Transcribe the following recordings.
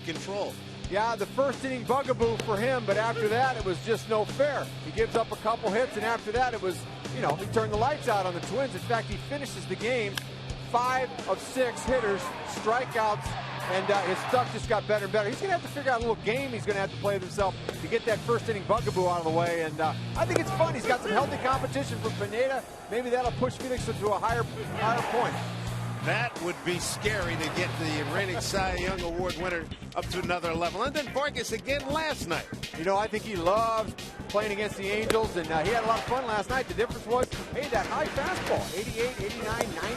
control. Yeah, the first inning bugaboo for him, but after that it was just no fair. He gives up a couple hits, and after that it was, he turned the lights out on the Twins. In fact, he finishes the game 5 of 6 hitters, strikeouts, and his stuff just got better and better. He's going to have to figure out a little game he's going to have to play with himself to get that first inning bugaboo out of the way, and I think it's fun. He's got some healthy competition from Pineda. Maybe that'll push Felix to a higher point. That would be scary to get the reigning Cy Young Award winner up to another level. And then Vargas again last night. I think he loved playing against the Angels, and he had a lot of fun last night. The difference was, that high fastball, 88, 89,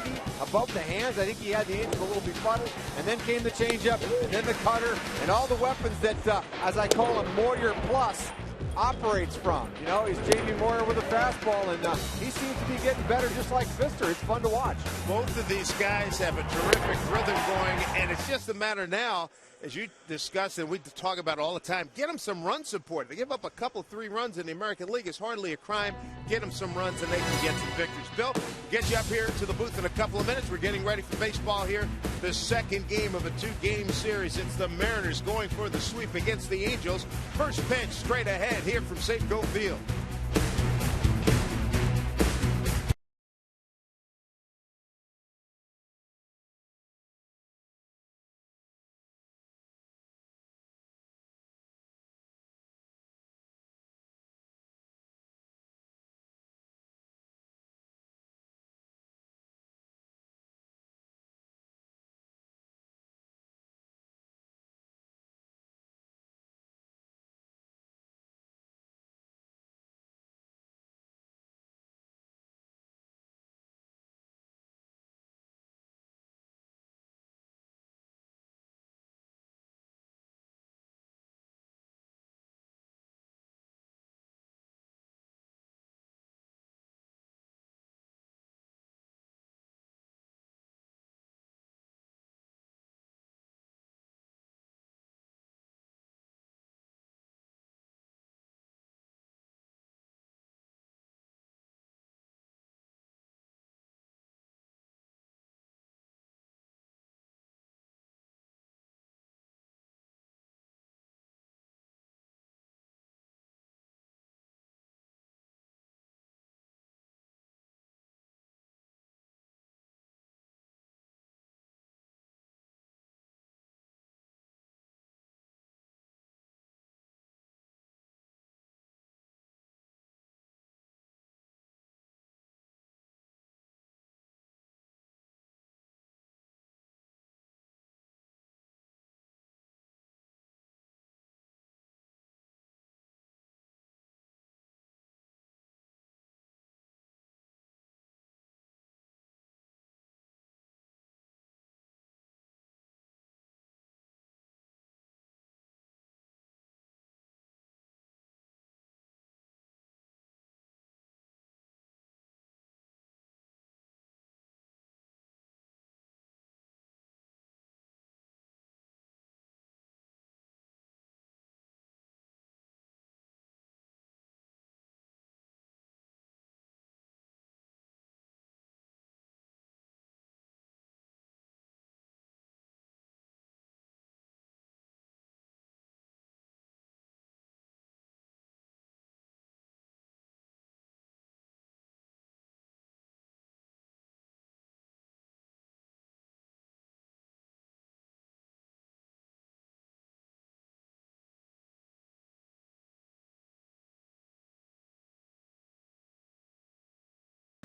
90, above the hands. I think he had the Angels a little befuddled. And then came the changeup, and then the cutter, and all the weapons that, as I call him, Moyer Plus operates from. He's Jamie Moyer with a fastball, and he seems to be getting better just like Pfister. It's fun to watch. Both of these guys have a terrific rhythm going, and it's just a matter now, as you discuss and we talk about all the time, get them some run support. They give up a couple, 3 runs in the American League. It's hardly a crime. Get them some runs, and they can get some victories. Bill, we'll get you up here to the booth in a couple of minutes. We're getting ready for baseball here. The second game of a 2-game series. It's the Mariners going for the sweep against the Angels. First pitch straight ahead here from Safeco Field.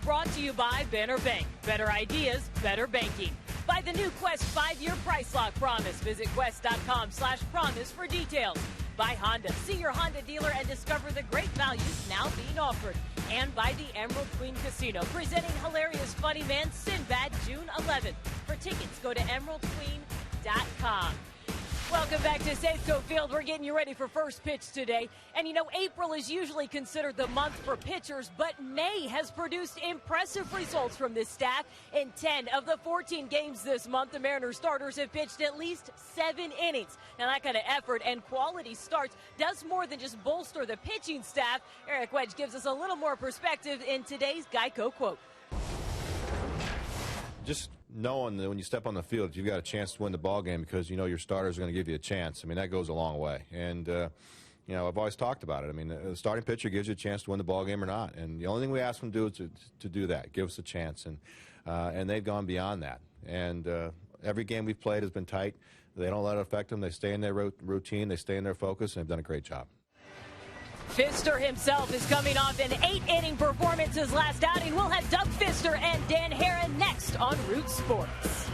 Brought to you by Banner Bank. Better ideas, better banking. By the new Quest 5-year price lock promise. Visit quest.com/promise for details. By Honda. See your Honda dealer and discover the great values now being offered. And by the Emerald Queen Casino, presenting hilarious funny man Sinbad June 11th. For tickets, go to emeraldqueen.com. Welcome back to Safeco Field. We're getting you ready for first pitch today. And April is usually considered the month for pitchers, but May has produced impressive results from this staff. In 10 of the 14 games this month, the Mariners starters have pitched at least 7 innings. Now, that kind of effort and quality starts does more than just bolster the pitching staff. Eric Wedge gives us a little more perspective in today's Geico quote. Just knowing that when you step on the field, you've got a chance to win the ball game because you know your starters are going to give you a chance. I mean, that goes a long way. And, you know, I've always talked about it. I mean, the starting pitcher gives you a chance to win the ball game or not. And the only thing we ask them to do is to do that, give us a chance. And they've gone beyond that. And every game we've played has been tight. They don't let it affect them. They stay in their routine. They stay in their focus, and they've done a great job. Fister himself is coming off an 8-inning performance his last outing. We'll have Doug Fister and Dan Herron next on Root Sports.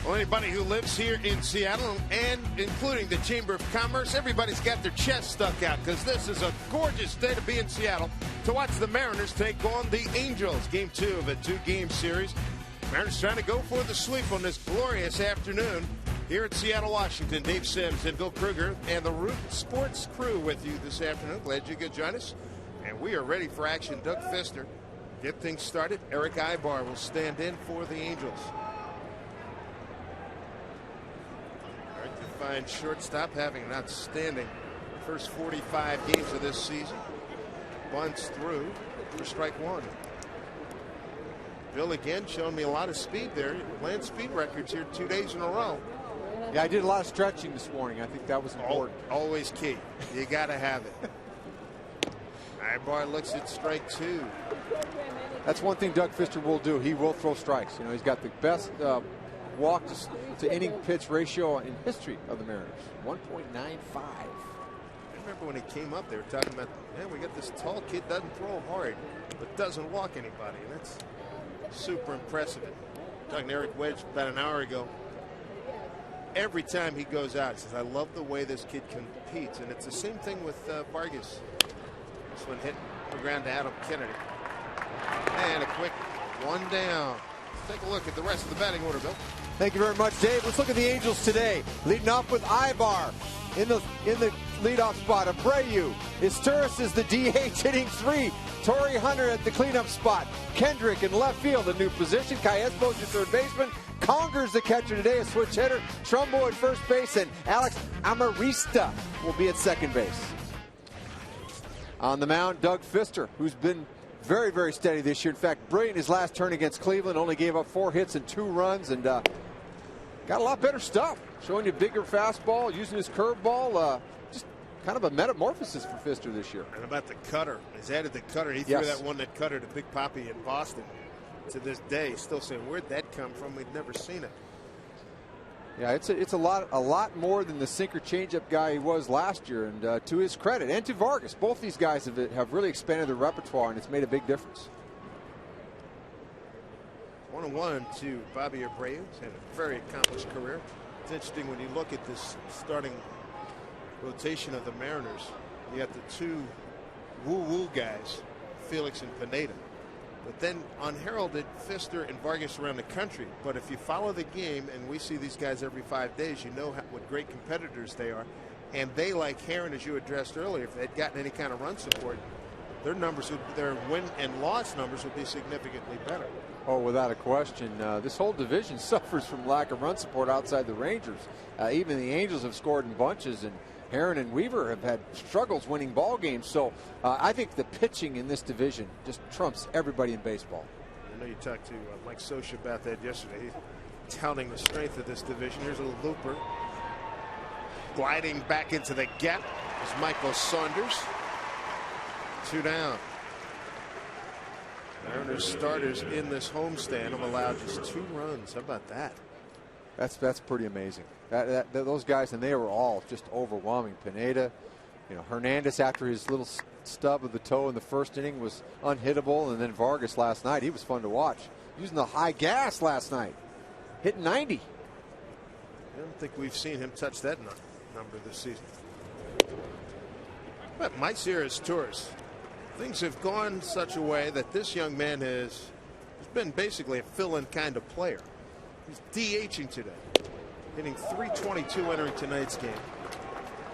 Well, anybody who lives here in Seattle, and including the Chamber of Commerce, everybody's got their chest stuck out because this is a gorgeous day to be in Seattle to watch the Mariners take on the Angels. Game 2 of a 2-game series. Mariners trying to go for the sweep on this glorious afternoon here at Seattle, Washington. Dave Sims and Bill Kruger and the Root Sports crew with you this afternoon. Glad you could join us. And we are ready for action. Doug Fister, get things started. Eric Aybar will stand in for the Angels. Fine shortstop, having an outstanding first 45 games of this season. Bunts through for strike one. Bill again showing me a lot of speed there. Land speed records here 2 days in a row. Yeah, I did a lot of stretching this morning. I think that was important. Always key. You got to have it. Aybar looks at strike two. That's one thing Doug Fister will do. He will throw strikes. You know, he's got the best walk to inning pitch ratio in history of the Mariners. 1.95. I remember when he came up, they were talking about, man, we got this tall kid, doesn't throw hard, but doesn't walk anybody. And that's super impressive. Talking to Eric Wedge about an hour ago. Every time he goes out, he says, I love the way this kid competes. And it's the same thing with Vargas. This one hit the ground to Adam Kennedy. And a quick one down. Let's take a look at the rest of the batting order, Bill. Thank you very much, Dave. Let's look at the Angels today. Leading off with Aybar in the leadoff spot. Abreu. Izturis is the DH hitting 3. Torrey Hunter at the cleanup spot. Kendrick in left field, a new position. Calles-Bo's your third baseman. Conger's the catcher today, a switch hitter. Trumbo at first base, and Alex Amarista will be at second base. On the mound, Doug Fister, who's been very, very steady this year. In fact, brilliant his last turn against Cleveland. Only gave up 4 hits and 2 runs, and got a lot better stuff. Showing you bigger fastball, using his curveball. Just kind of a metamorphosis for Fister this year. And about the cutter. He's added the cutter. He threw that one that cutter to Big Papi in Boston. To this day, still saying, where'd that come from? We'd never seen it. Yeah, it's a lot more than the sinker changeup guy he was last year. And to his credit, and to Vargas, both these guys have really expanded their repertoire, and it's made a big difference. 1-1 to Bobby Abreu. He's had a very accomplished career. It's interesting when you look at this starting rotation of the Mariners. You got the 2 woo-woo guys, Felix and Pineda. But then unheralded Fister and Vargas around the country. But if you follow the game, and we see these guys every 5 days, you know what great competitors they are. And they, like Herron, as you addressed earlier, if they'd gotten any kind of run support, their numbers, their win and loss numbers would be significantly better. Oh, without a question. This whole division suffers from lack of run support outside the Rangers. Even the Angels have scored in bunches, and Herrin and Weaver have had struggles winning ball games. So I think the pitching in this division just trumps everybody in baseball. I know you talked to Mike Scioscia about that yesterday. He's touting the strength of this division. Here's a looper. Gliding back into the gap is Michael Saunders. 2 down. Mariners starters in this homestand have allowed just 2 runs. How about that? That's pretty amazing. Those guys, and they were all just overwhelming. Pineda, Hernandez after his little stub of the toe in the first inning was unhittable, and then Vargas last night, he was fun to watch. Using the high gas last night, hitting 90. I don't think we've seen him touch that number this season. But Mike Sierra's Tours, things have gone such a way that this young man has been basically a fill-in kind of player. He's DHing today, hitting .322 entering tonight's game.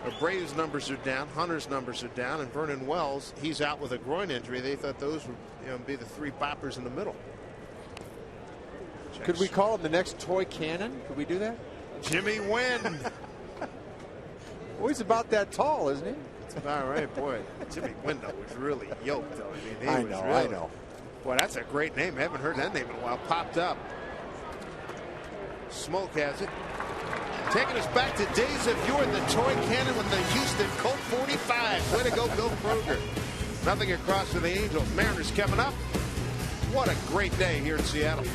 Abreu's numbers are down, Hunter's numbers are down, and Vernon Wells, he's out with a groin injury. They thought those would be the 3 boppers in the middle. Could we call him the next Toy Cannon? Could we do that? Jimmy Wynn. Well, he's about that tall, isn't he? That's about right, boy. Jimmy Wynn was really yoked, though. I know. Boy, that's a great name. I haven't heard that name in a while. Popped up. Smoke has it. Taking us back to days of yore, the Toy Cannon with the Houston Colt 45. Way to go, Bill Kroger. Nothing across for the Angels. Mariners coming up. What a great day here in Seattle.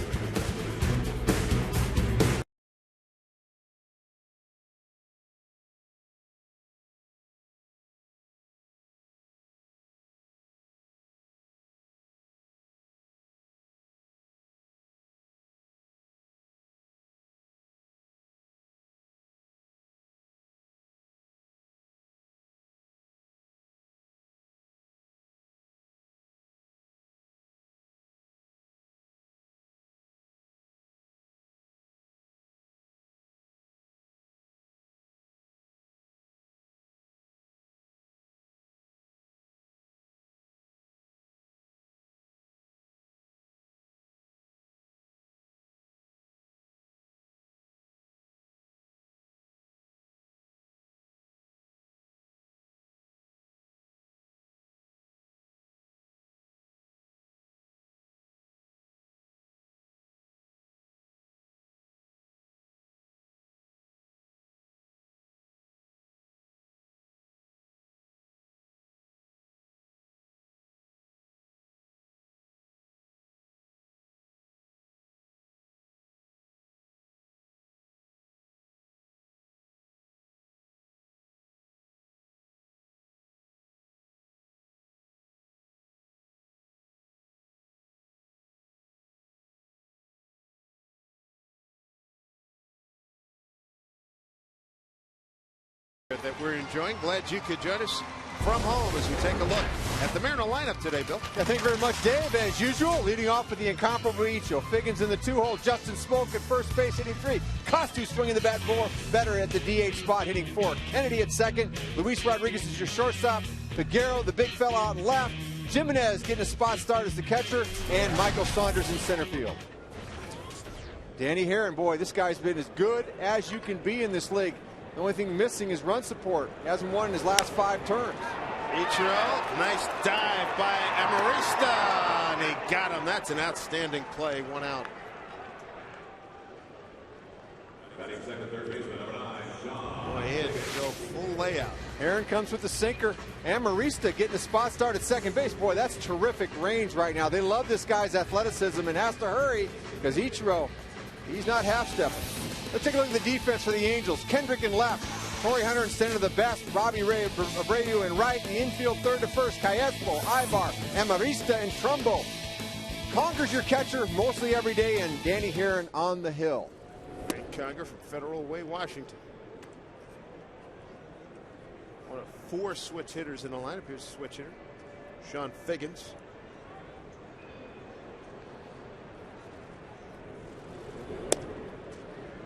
That we're enjoying. Glad you could join us from home as we take a look at the Mariner lineup today, Bill. Yeah, thank you very much, Dave. As usual, leading off with the incomparable Icho. Figgins in the 2-hole. Justin Smoak at first base hitting 3. Costu swinging the bat more. Better at the DH spot hitting 4. Kennedy at second. Luis Rodriguez is your shortstop. Figueroa, the big fella out left. Jimenez getting a spot start as the catcher. And Michael Saunders in center field. Danny Herrin, boy, this guy's been as good as you can be in this league. The only thing missing is run support. He hasn't won in his last 5 turns. Ichiro, nice dive by Amarista, and he got him. That's an outstanding play. 1 out. Boy, he had to go full layout. Herrin comes with the sinker. Amarista getting a spot start at second base. Boy, that's terrific range right now. They love this guy's athleticism and has to hurry because Ichiro, he's not half-stepping. Let's take a look at the defense for the Angels. Kendrick in left. Torrey Hunter in center of the best. Robbie Abreu in right. In the infield, third to first. Callejo, Ibar, Amarista, and Trumbo. Conger's your catcher mostly every day, and Danny Herrin on the hill. Great Conger from Federal Way, Washington. One of 4 switch hitters in the lineup. Here's a switch hitter, Sean Figgins.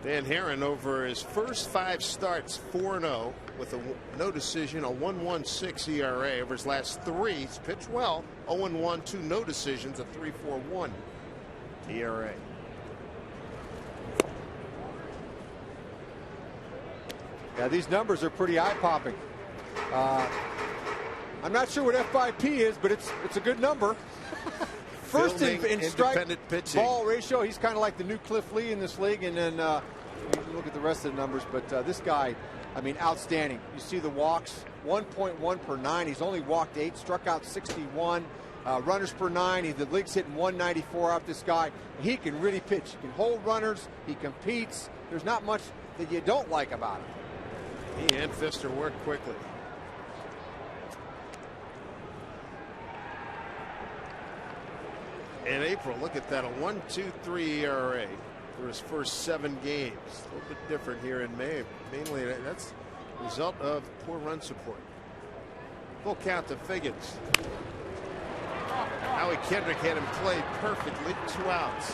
Dan Herrin over his first 5 starts 4-0 with a no decision, a 1.16 ERA. Over his last 3, he's pitched well, 0-1, 2 no decisions, a 3.41 ERA. Yeah, these numbers are pretty eye-popping. I'm not sure what FIP is, but it's a good number. First in strike pitching. Ball ratio, he's kind of like the new Cliff Lee in this league. And then you look at the rest of the numbers, but this guy, I mean, outstanding. You see the walks, 1.1 per 9. He's only walked 8, struck out 61. Runners per 9. The league's hitting 194 off this guy. He can really pitch. He can hold runners. He competes. There's not much that you don't like about him. He and Fister work quickly. In April, look at that, a 1.23 ERA for his first 7 games. A little bit different here in May. Mainly, that's a result of poor run support. Full count to Figgins. Howie Kendrick had him played perfectly. 2 outs.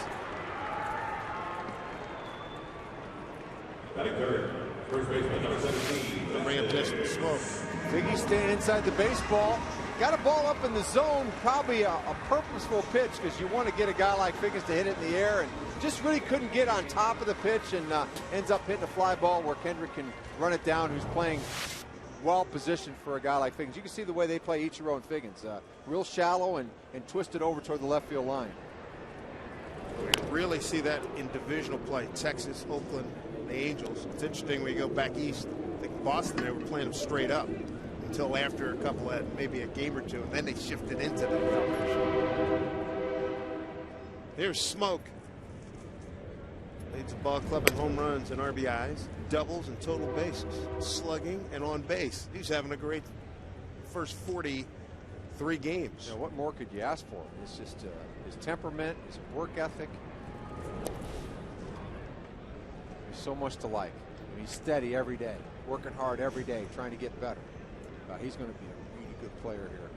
Batting third, first baseman number 17. Bring him just the smoke. Figgy staying inside the baseball. Got a ball up in the zone, probably a purposeful pitch, because you want to get a guy like Figgins to hit it in the air, and just really couldn't get on top of the pitch, and ends up hitting a fly ball where Kendrick can run it down, who's playing well positioned for a guy like Figgins. You can see the way they play Ichiro and Figgins. Real shallow and twisted over toward the left field line. We really see that in divisional play. Texas, Oakland, the Angels. It's interesting when you go back east. I think Boston, they were playing them straight up until after a couple of, maybe a game or two, and then they shifted into the formation. Here's Smoke. Leads the ball club in home runs and RBIs, doubles and total bases, slugging and on base. He's having a great first 43 games. You know, what more could you ask for? It's just his temperament, his work ethic. There's so much to like. I mean, he's steady every day, working hard every day, trying to get better. He's going to be a really good player here.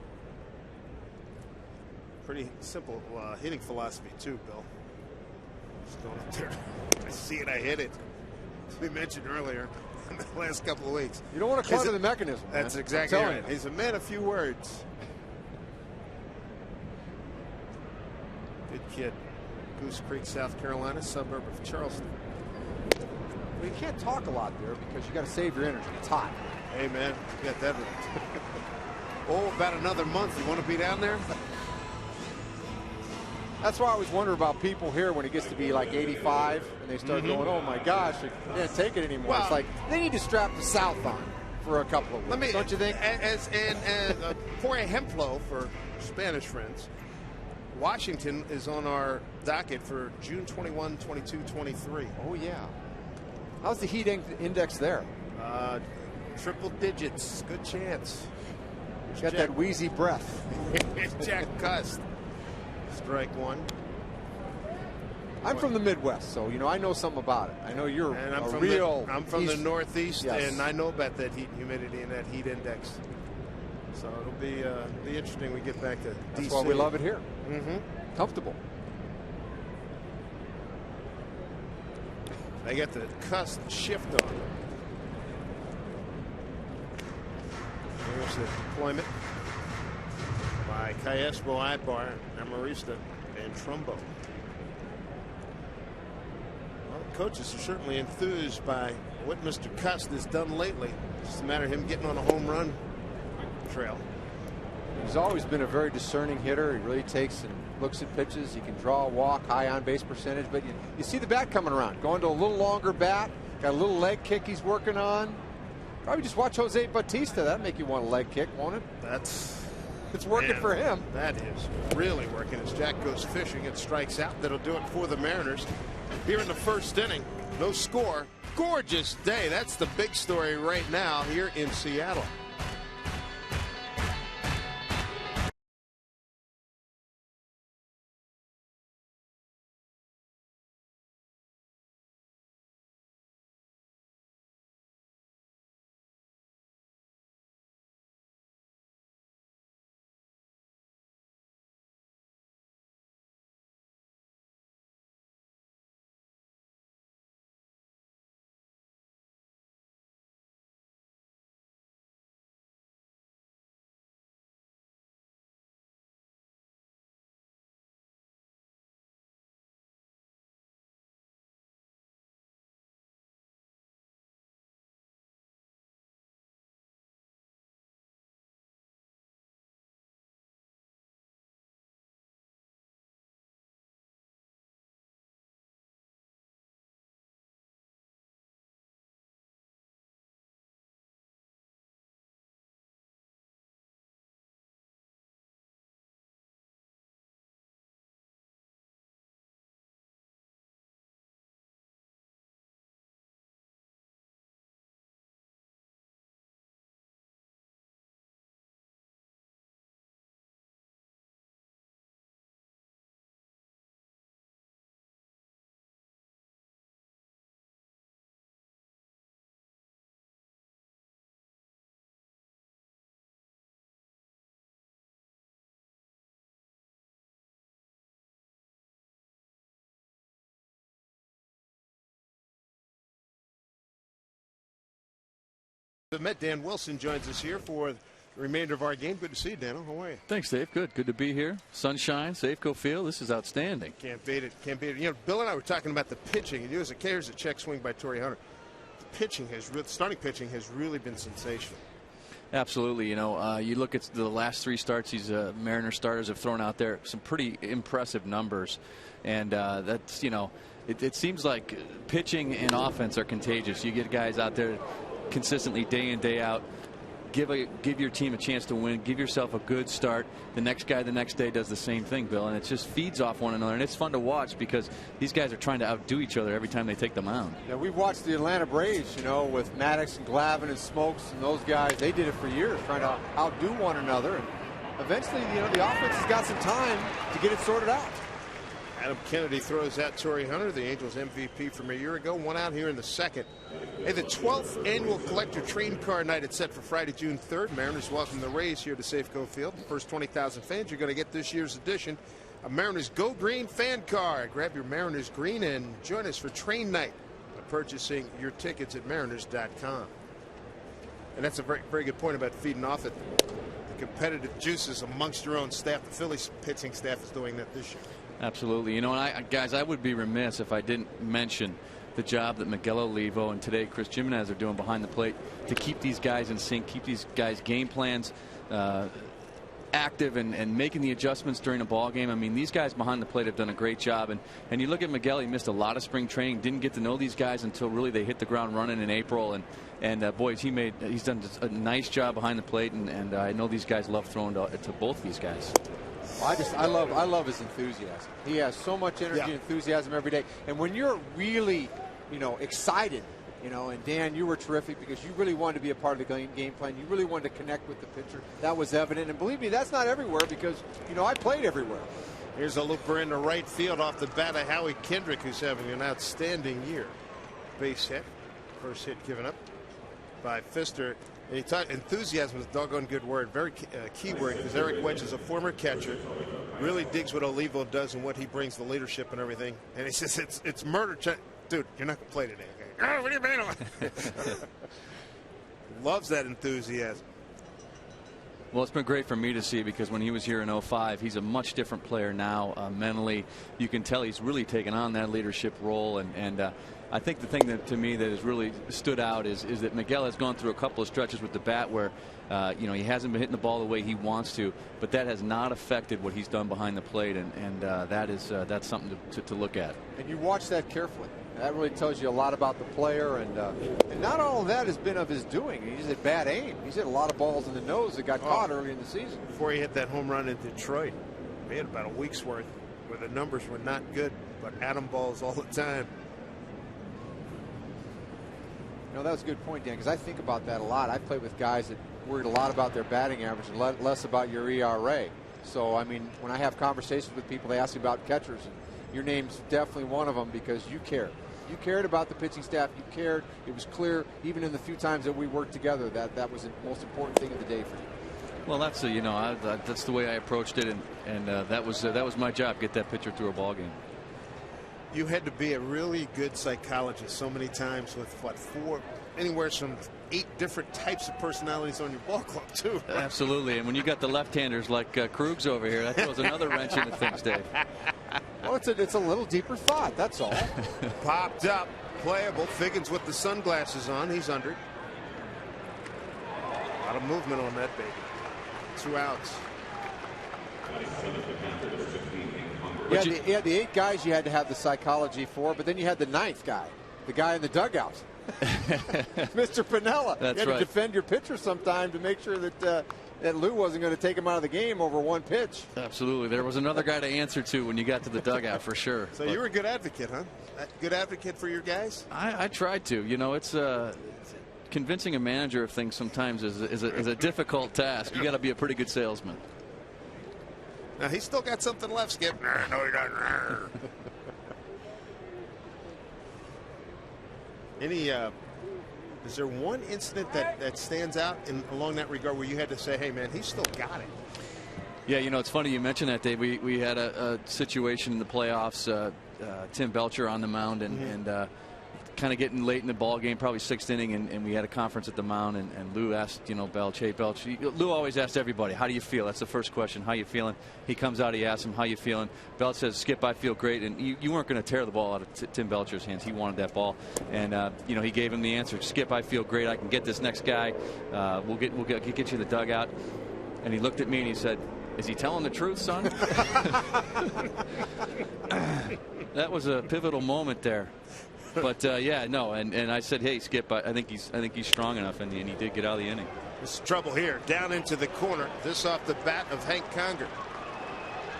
Pretty simple hitting philosophy too, Bill. Just going up there. I see it, I hit it. As we mentioned earlier in the last couple of weeks. You don't want to clutter the mechanism. That's exactly right. He's a man of few words. Good kid. Goose Creek, South Carolina, suburb of Charleston. Well, you can't talk a lot there because you got to save your energy. It's hot. Hey man, you got that right. Oh, about another month. You want to be down there? That's why I always wonder about people here when it gets to be like 85 and they start going, oh my gosh, I can't take it anymore. Well, it's like they need to strap the South on for a couple of weeks, don't you think? As por ejemplo, for Spanish friends, Washington is on our docket for June 21, 22, 23. Oh yeah. How's the heat index there? Triple digits. Good chance. Got that wheezy breath. Jack Cust. Strike 1. I'm from the Midwest, so you know I know something about it. I know you're I'm from the Northeast, yes. and I know about that heat and humidity and that heat index. So it'll be interesting when we get back to DC. That's why we love it here. Comfortable. They got the Cust shift on. There's the deployment by Cayespo, Ibar, Amarista, and Trumbo. Well, coaches are certainly enthused by what Mr. Cust has done lately. It's just a matter of him getting on a home run trail. He's always been a very discerning hitter. He really takes and looks at pitches. He can draw a walk, high on base percentage, but you see the bat coming around, going to a little longer bat, got a little leg kick he's working on. Probably just watch Jose Bautista. That'd make you want a leg kick, won't it? It's working for him. That is really working as Jack goes fishing and strikes out. That'll do it for the Mariners. Here in the first inning, no score. Gorgeous day. That's the big story right now here in Seattle. The Met, Dan Wilson, joins us here for the remainder of our game. Good to see you, Dan. How are you? Thanks, Dave. Good to be here. Sunshine, Safeco Field. This is outstanding. Can't beat it. Can't beat it. You know, Bill and I were talking about the pitching, and here's a check swing by Torrey Hunter. The pitching starting pitching has really been sensational. Absolutely. You know, you look at the last 3 starts these Mariners starters have thrown out there, some pretty impressive numbers, and that's, you know, it seems like pitching and offense are contagious. You get guys out there consistently day in, day out. Give your team a chance to win. Give yourself a good start. The next guy the next day does the same thing, Bill, and it just feeds off one another. And it's fun to watch because these guys are trying to outdo each other every time they take the mound. Yeah, we've watched the Atlanta Braves, you know, with Maddox and Glavine and Smokes and those guys. They did it for years, trying to outdo one another. And eventually, you know, the offense has got some time to get it sorted out. Adam Kennedy throws out Torrey Hunter, the Angels MVP from a year ago. One out here in the second. Hey, the 12th annual Collector Train Car Night is set for Friday, June 3rd. Mariners welcome the Rays here to Safeco Field. The first 20,000 fans you're going to get this year's edition. A Mariners Go Green fan car. Grab your Mariners Green and join us for Train Night by purchasing your tickets at mariners.com. And that's a very, very good point about feeding off it. The competitive juices amongst your own staff. The Phillies pitching staff is doing that this year. Absolutely. You know, and guys, I would be remiss if I didn't mention the job that Miguel Olivo and today Chris Jimenez are doing behind the plate to keep these guys in sync, keep these guys' game plans active and making the adjustments during a ball game. I mean, these guys behind the plate have done a great job. And you look at Miguel, he missed a lot of spring training, didn't get to know these guys until really they hit the ground running in April. And boys, he's done a nice job behind the plate. And I know these guys love throwing to both these guys. I love his enthusiasm. He has so much energy and enthusiasm every day. And when you're really, you know, excited, you know, and Dan, you were terrific because you really wanted to be a part of the game plan. You really wanted to connect with the pitcher. That was evident. And believe me, that's not everywhere because, you know, I played everywhere. Here's a looper into right field off the bat of Howie Kendrick, who's having an outstanding year. Base hit. First hit given up by Pfister. And he talked enthusiasm is a doggone good word, very key word, because Eric Wedge is a former catcher, really digs what Olivo does and what he brings, the leadership and everything. And he says it's murder. Dude, you're not going to play today. Okay? Oh, what do you mean? Loves that enthusiasm. Well, it's been great for me to see because when he was here in 05, he's a much different player now mentally. You can tell he's really taken on that leadership role. And I think the thing that to me that has really stood out is that Miguel has gone through a couple of stretches with the bat where you know, he hasn't been hitting the ball the way he wants to, but that has not affected what he's done behind the plate. And that's something to look at. And you watch that carefully. That really tells you a lot about the player, and not all of that has been of his doing. He's had bad aim. He's hit a lot of balls in the nose that got caught early in the season. Before he hit that home run in Detroit, he had about a week's worth where the numbers were not good, but atom balls all the time. You know, that was a good point, Dan, because I think about that a lot. I played with guys that worried a lot about their batting average and less about your ERA. So, I mean, when I have conversations with people, they ask me about catchers, and your name's definitely one of them because you cared. You cared about the pitching staff. You cared. It was clear, even in the few times that we worked together, that was the most important thing of the day for you. Well, that's you know, that's the way I approached it, and that was my job, get that pitcher through a ball game. You had to be a really good psychologist so many times with anywhere from 8 different types of personalities on your ball club too. Right? Absolutely, and when you got the left-handers like Krugs over here, that throws another wrench into things, Dave. Well, it's a little deeper thought. That's all. Popped up, playable. Figgins with the sunglasses on. He's under it. A lot of movement on that baby. 2 outs. Yeah, the 8 guys you had to have the psychology for, but then you had the 9th guy, the guy in the dugout, Mr. Piniella. That's you had right. to defend your pitcher sometime to make sure that Lou wasn't going to take him out of the game over one pitch. Absolutely. There was another guy to answer to when you got to the dugout for sure. So you were a good advocate, huh? Good advocate for your guys? I tried to. You know, it's convincing a manager of things sometimes is a difficult task. You got to be a pretty good salesman. Now, he's still got something left, Skip. No, he doesn't. Is there one incident that stands out along that regard where you had to say, hey, man, he's still got it? Yeah, you know, it's funny you mentioned that, Dave. We had a situation in the playoffs, Tim Belcher on the mound, and kind of getting late in the ball game, probably 6th inning, and we had a conference at the mound, and Lou asked, Belch, hey Belch, Lou always asked everybody, how do you feel? That's the first question. How you feeling? He comes out, he asks him, how you feeling? Belch says, Skip, I feel great. And you weren't going to tear the ball out of Tim Belcher's hands. He wanted that ball, and he gave him the answer. Skip, I feel great. I can get this next guy. We'll get you in the dugout. And he looked at me and he said, is he telling the truth, son? That was a pivotal moment there. But yeah, no, and I said, hey, Skip, I think he's strong enough, and he did get out of the inning. There's trouble here, down into the corner. This off the bat of Hank Conger.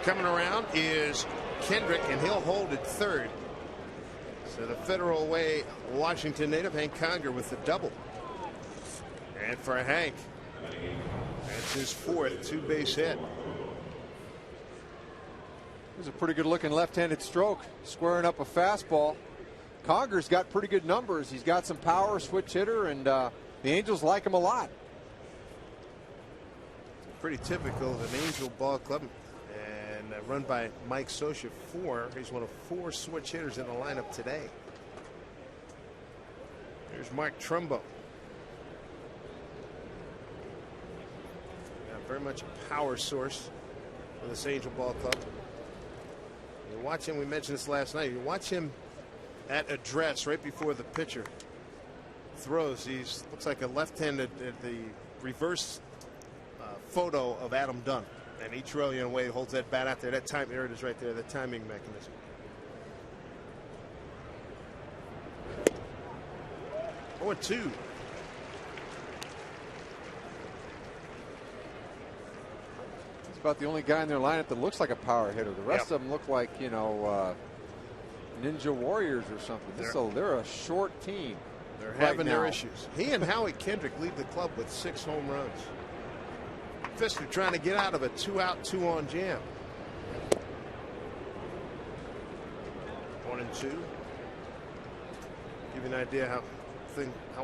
Coming around is Kendrick, and he'll hold at third. So the Federal Way Washington native Hank Conger with the double. And for Hank, that's his 4th 2-base hit. It was a pretty good looking left-handed stroke, squaring up a fastball. Conger's got pretty good numbers. He's got some power, switch hitter, and the Angels like him a lot. Pretty typical of an Angel ball club, and run by Mike Scioscia. He's one of 4 switch hitters in the lineup today. Here's Mark Trumbo. Very much a power source for this Angel ball club. You watch him, we mentioned this last night, you watch him at address right before the pitcher throws. He looks like a left-handed, the reverse photo of Adam Dunn. And each row, way he holds that bat out there. That time, there it is right there, the timing mechanism. Oh, 2. He's about the only guy in their lineup that looks like a power hitter. The rest of them look like, Ninja Warriors or something. They're a short team. They're having their issues. He and Howie Kendrick lead the club with 6 home runs. Fister trying to get out of a 2-out, 2-on jam. 1-2. Give you an idea how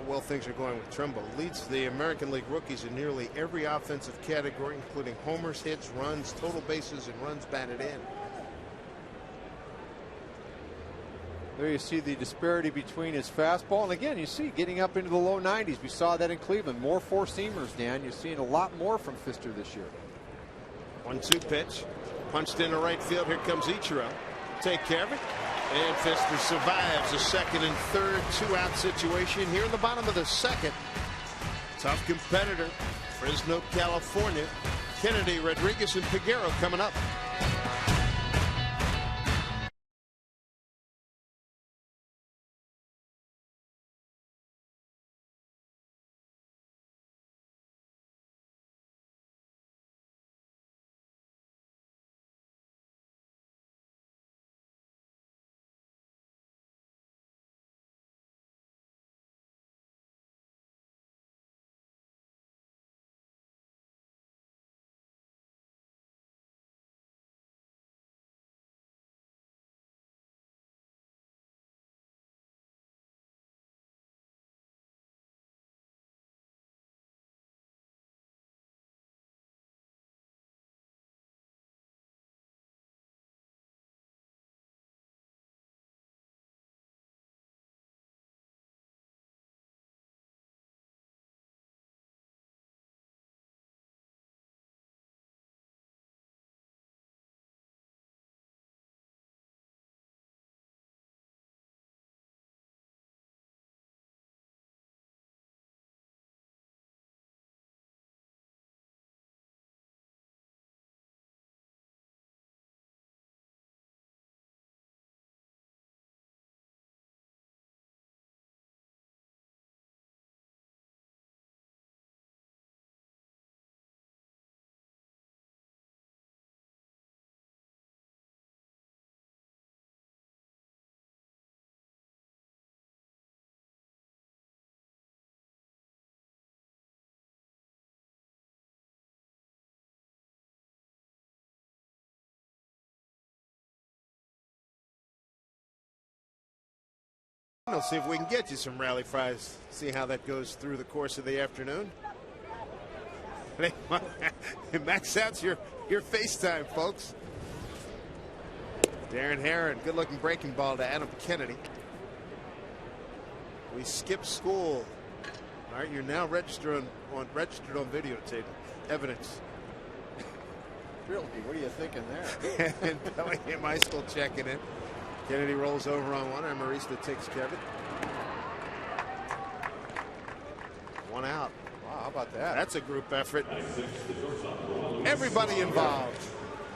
well things are going with Trumbo. Leads the American League rookies in nearly every offensive category, including homers, hits, runs, total bases, and runs batted in. There you see the disparity between his fastball, and again, you see getting up into the low 90s. We saw that in Cleveland. More 4-seamers, Dan. You're seeing a lot more from Fister this year. 1-2 pitch. Punched into right field. Here comes Ichiro. Take care of it. And Fister survives a 2nd and 3rd 2-out situation here in the bottom of the 2nd. Tough competitor. Fresno, California. Kennedy, Rodriguez, and Peguero coming up. We'll see if we can get you some rally fries. See how that goes through the course of the afternoon. Max out's your FaceTime, folks. Darren Herron, good-looking breaking ball to Adam Kennedy. We skipped school. All right, you're now registered on videotape evidence. Really? What are you thinking there? And Bellingham High School checking in. Kennedy rolls over on one, and Marista takes care of it. One out. Wow, how about that? That's a group effort. Everybody involved.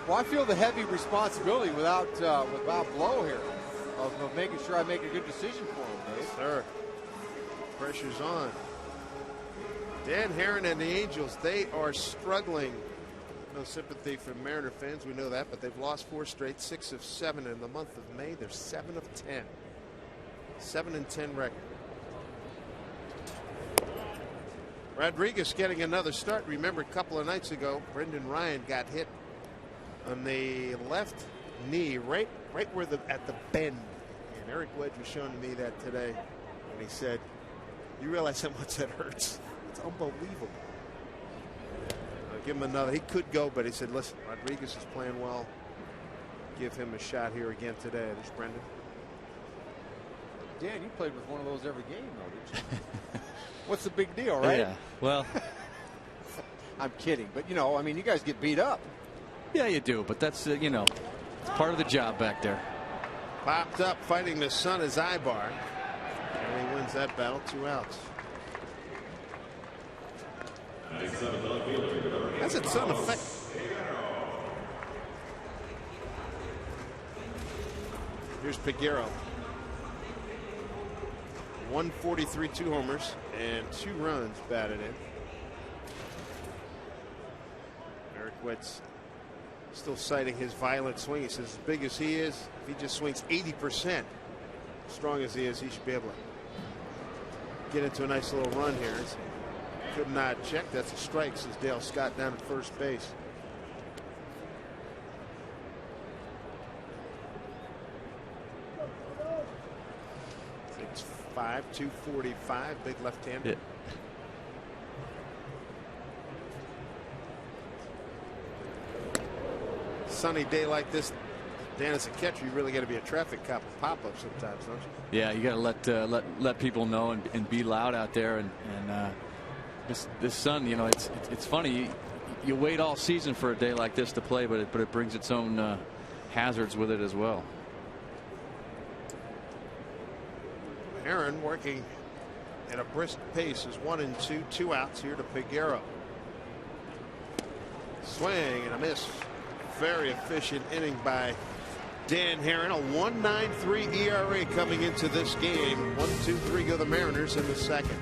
Well, I feel the heavy responsibility without Blow here of making sure I make a good decision for him, Dave. Sir, pressure's on. Dan Herron and the Angels, they are struggling. No sympathy for Mariner fans, we know that, but they've lost 4 straight, 6 of 7 in the month of May. They're 7 of 10. 7-10 record. Rodriguez getting another start. Remember, a couple of nights ago, Brendan Ryan got hit on the left knee, right where at the bend. And Eric Wedge was showing me that today, and he said, "You realize how much that hurts? It's unbelievable." Give him another. He could go, but he said, "Listen, Rodriguez is playing well. Give him a shot here again today." There's Brendan. Dan, you played with one of those every game, though, didn't you? What's the big deal, right? Yeah. Well, I'm kidding, but I mean, you guys get beat up. yeah, you do, but that's it's part of the job back there. Popped up, fighting the sun as Ibar, and he wins that battle. 2 outs. That's its own effect. Here's Peguero. 143, 2 homers, and 2 runs batted in. Eric Wetz still citing his violent swing. He says, as big as he is, if he just swings 80%, strong as he is, he should be able to get into a nice little run here. Could not check. That's a strike, says Dale Scott down at first base. It's 245, big left-hander. Yeah. Sunny day like this, Dan, as a catcher, you really got to be a traffic cop and pop up sometimes, don't you? Yeah, you got to let people know and be loud out there and this sun, it's funny. You wait all season for a day like this to play, but it brings its own hazards with it as well. Aaron working at a brisk pace is 1-2, 2 outs here to Peguero. Swing and a miss. Very efficient inning by Dan Herron. A 1.93 ERA coming into this game. 1-2-3 go the Mariners in the second.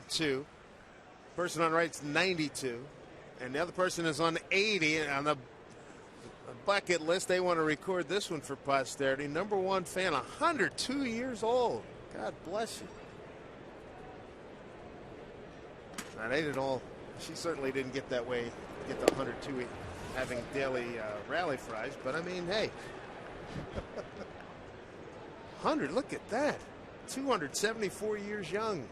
Two. Person on right's 92, and the other person is on 80 on the bucket list. They want to record this one for posterity. Number 1 fan, 102 years old. God bless you. Now, they didn't all. She certainly didn't get that way. Get the 102 having daily rally fries. But I mean, hey, 100. Look at that. 274 years young.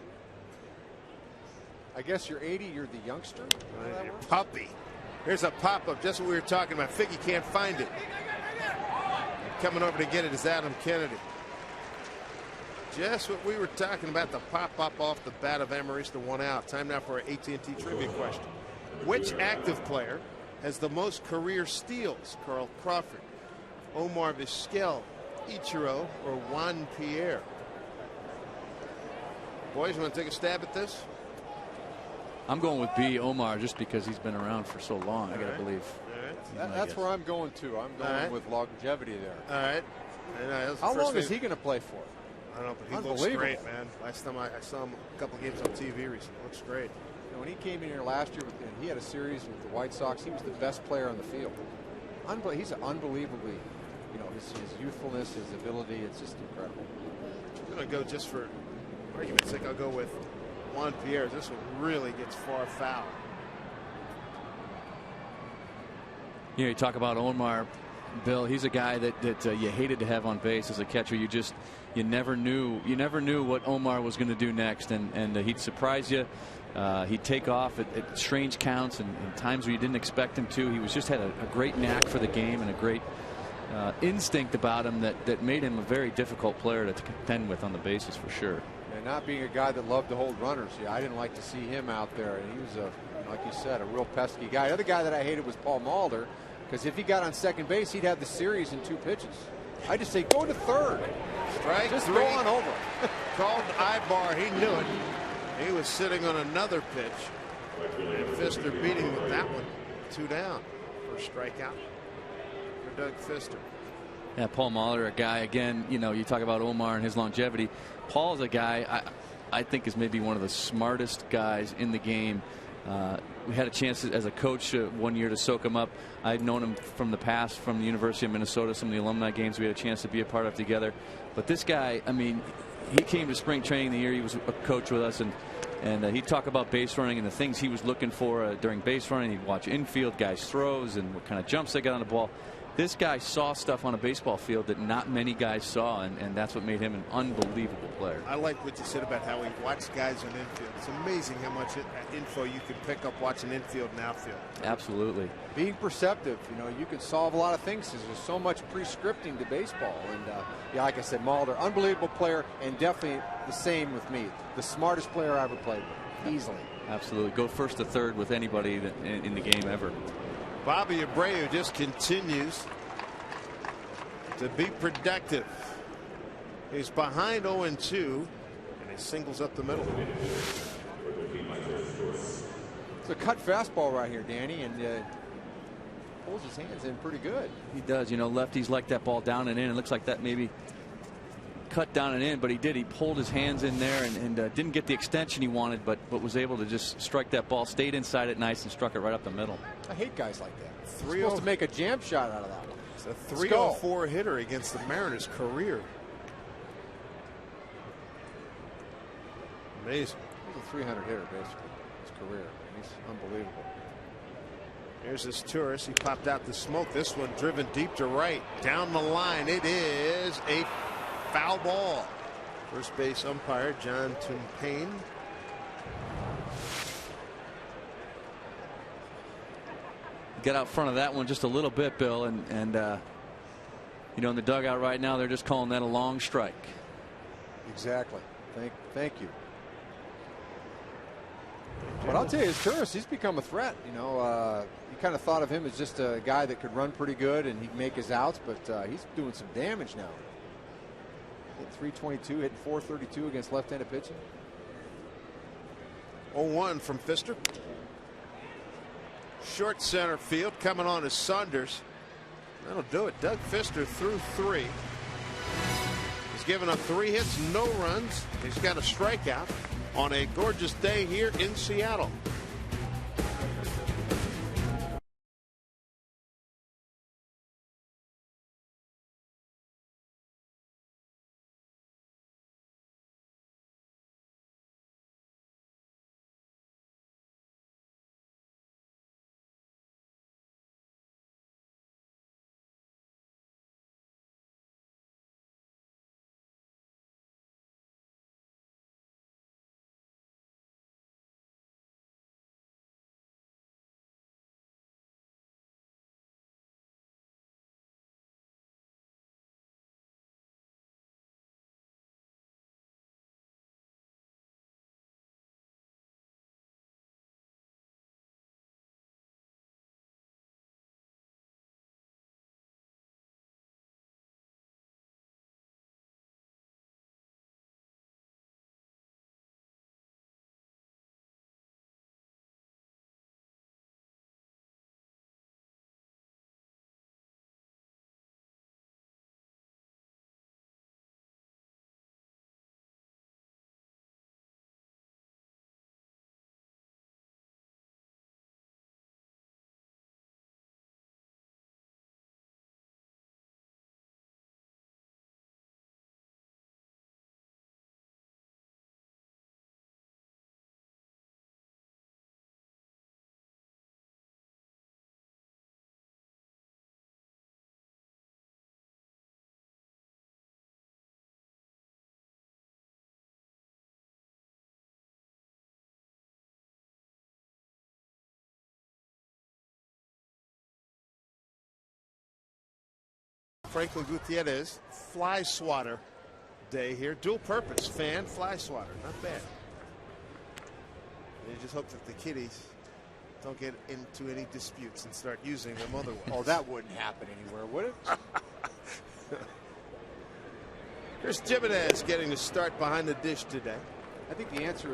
I guess you're 80. You're the youngster. Puppy. Here's a pop-up, just what we were talking about. Figgy can't find it. Coming over to get it is Adam Kennedy. Just what we were talking about, the pop-up off the bat of Amarista, 1 out. Time now for our AT&T trivia question. Which active player has the most career steals? Carl Crawford, Omar Vizquel, Ichiro, or Juan Pierre? Boys, you want to take a stab at this? I'm going with B, Omar, just because he's been around for so long. I got to believe. That's where I'm going to. I'm going with longevity there. All right. How long is he going to play for? I don't know, but he looks great, man. Last time I saw him a couple games on TV recently. Looks great. You know, when he came in here last year, and he had a series with the White Sox, he was the best player on the field. He's unbelievably, you know, his youthfulness, his ability, it's just incredible. I'm going to go just for argument's sake, I'll go with Juan Pierre. This one really gets far foul. You know, you talk about Omar, Bill. He's a guy that you hated to have on base as a catcher. You never knew what Omar was going to do next, and he'd surprise you. He'd take off at strange counts and times where you didn't expect him to. He just had a great knack for the game and a great instinct about him that made him a very difficult player to contend with on the bases for sure. And not being a guy that loved to hold runners, I didn't like to see him out there. And he was like you said, a real pesky guy. The other guy that I hated was Paul Mulder, because if he got on second base, he'd have the series in 2 pitches. I just say go to third. Strike just 3. go on over. Called Ibar. He knew it. He was sitting on another pitch. And Fister beating with that one. 2 down. First strikeout for Doug Fister. Yeah, Paul Mahler, a guy, again, you know, you talk about Omar and his longevity. Paul's a guy I think is maybe one of the smartest guys in the game. We had a chance as a coach one year to soak him up. I'd known him from the past, from the University of Minnesota, some of the alumni games we had a chance to be a part of together. But this guy, I mean, he came to spring training the year he was a coach with us, and he'd talk about base running and the things he was looking for during base running. He'd watch infield guys' throws and what kind of jumps they got on the ball. This guy saw stuff on a baseball field that not many guys saw, and that's what made him an unbelievable player. I like what you said about how he watched guys on infield. It's amazing how much info you can pick up watching infield and outfield. Absolutely. Being perceptive, you know, you can solve a lot of things because there's so much pre-scripting to baseball. And yeah, like I said, Mulder, unbelievable player, and definitely the same with me. The smartest player I ever played with, easily. Absolutely. Go first to third with anybody in the game ever. Bobby Abreu just continues to be productive. He's behind 0-2, and he singles up the middle. It's a cut fastball right here, Danny, and pulls his hands in pretty good. He does. You know, lefties like that ball down and in. It looks like that maybe cut down and in, but he did. He pulled his hands in there and didn't get the extension he wanted, but was able to just strike that ball, stayed inside it nice, and struck it right up the middle. I hate guys like that. He's supposed to make a jam shot out of that one. It's a 304 hitter against the Mariners' career. Amazing. He's a 300 hitter, basically, his career. He's unbelievable. Here's this tourist. He popped out the smoke. This one driven deep to right. Down the line. It is a foul ball. First base umpire John Tumpane. Get out front of that one just a little bit, Bill, and you know, in the dugout right now, they're just calling that a long strike. Exactly. Thank you. But I'll tell you, as tourist, he's become a threat. You know, you kind of thought of him as just a guy that could run pretty good and he'd make his outs, but he's doing some damage now. Hit 322, hitting 432 against left-handed pitching. 0-1 from Fister. Short center field coming on is Saunders. That'll do it. Doug Fister threw 3. He's given up 3 hits, no runs. He's got a strikeout on a gorgeous day here in Seattle. Franklin Gutierrez, fly swatter day here. Dual purpose, fan, fly swatter. Not bad. And you just hope that the kiddies don't get into any disputes and start using them otherwise. Oh, that wouldn't happen anywhere, would it? Chris Gimenez getting the start behind the dish today. I think the answer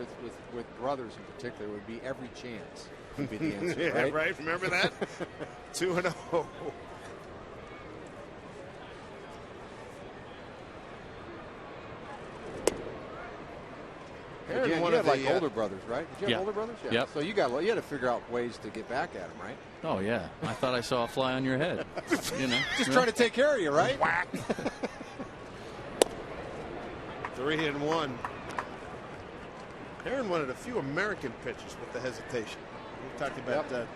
with brothers in particular would be every chance. Would be the answer, Yeah, right? right. Remember that? 2-0. Again, you had like older brothers, right? Did you have Yeah. older brothers? Yeah. Yep. So you had to figure out ways to get back at them, right? Oh yeah, I thought I saw a fly on your head. You know, Just trying to take care of you, right? Whack. 3-1. Aaron wanted a few American pitchers with the hesitation. We talked about that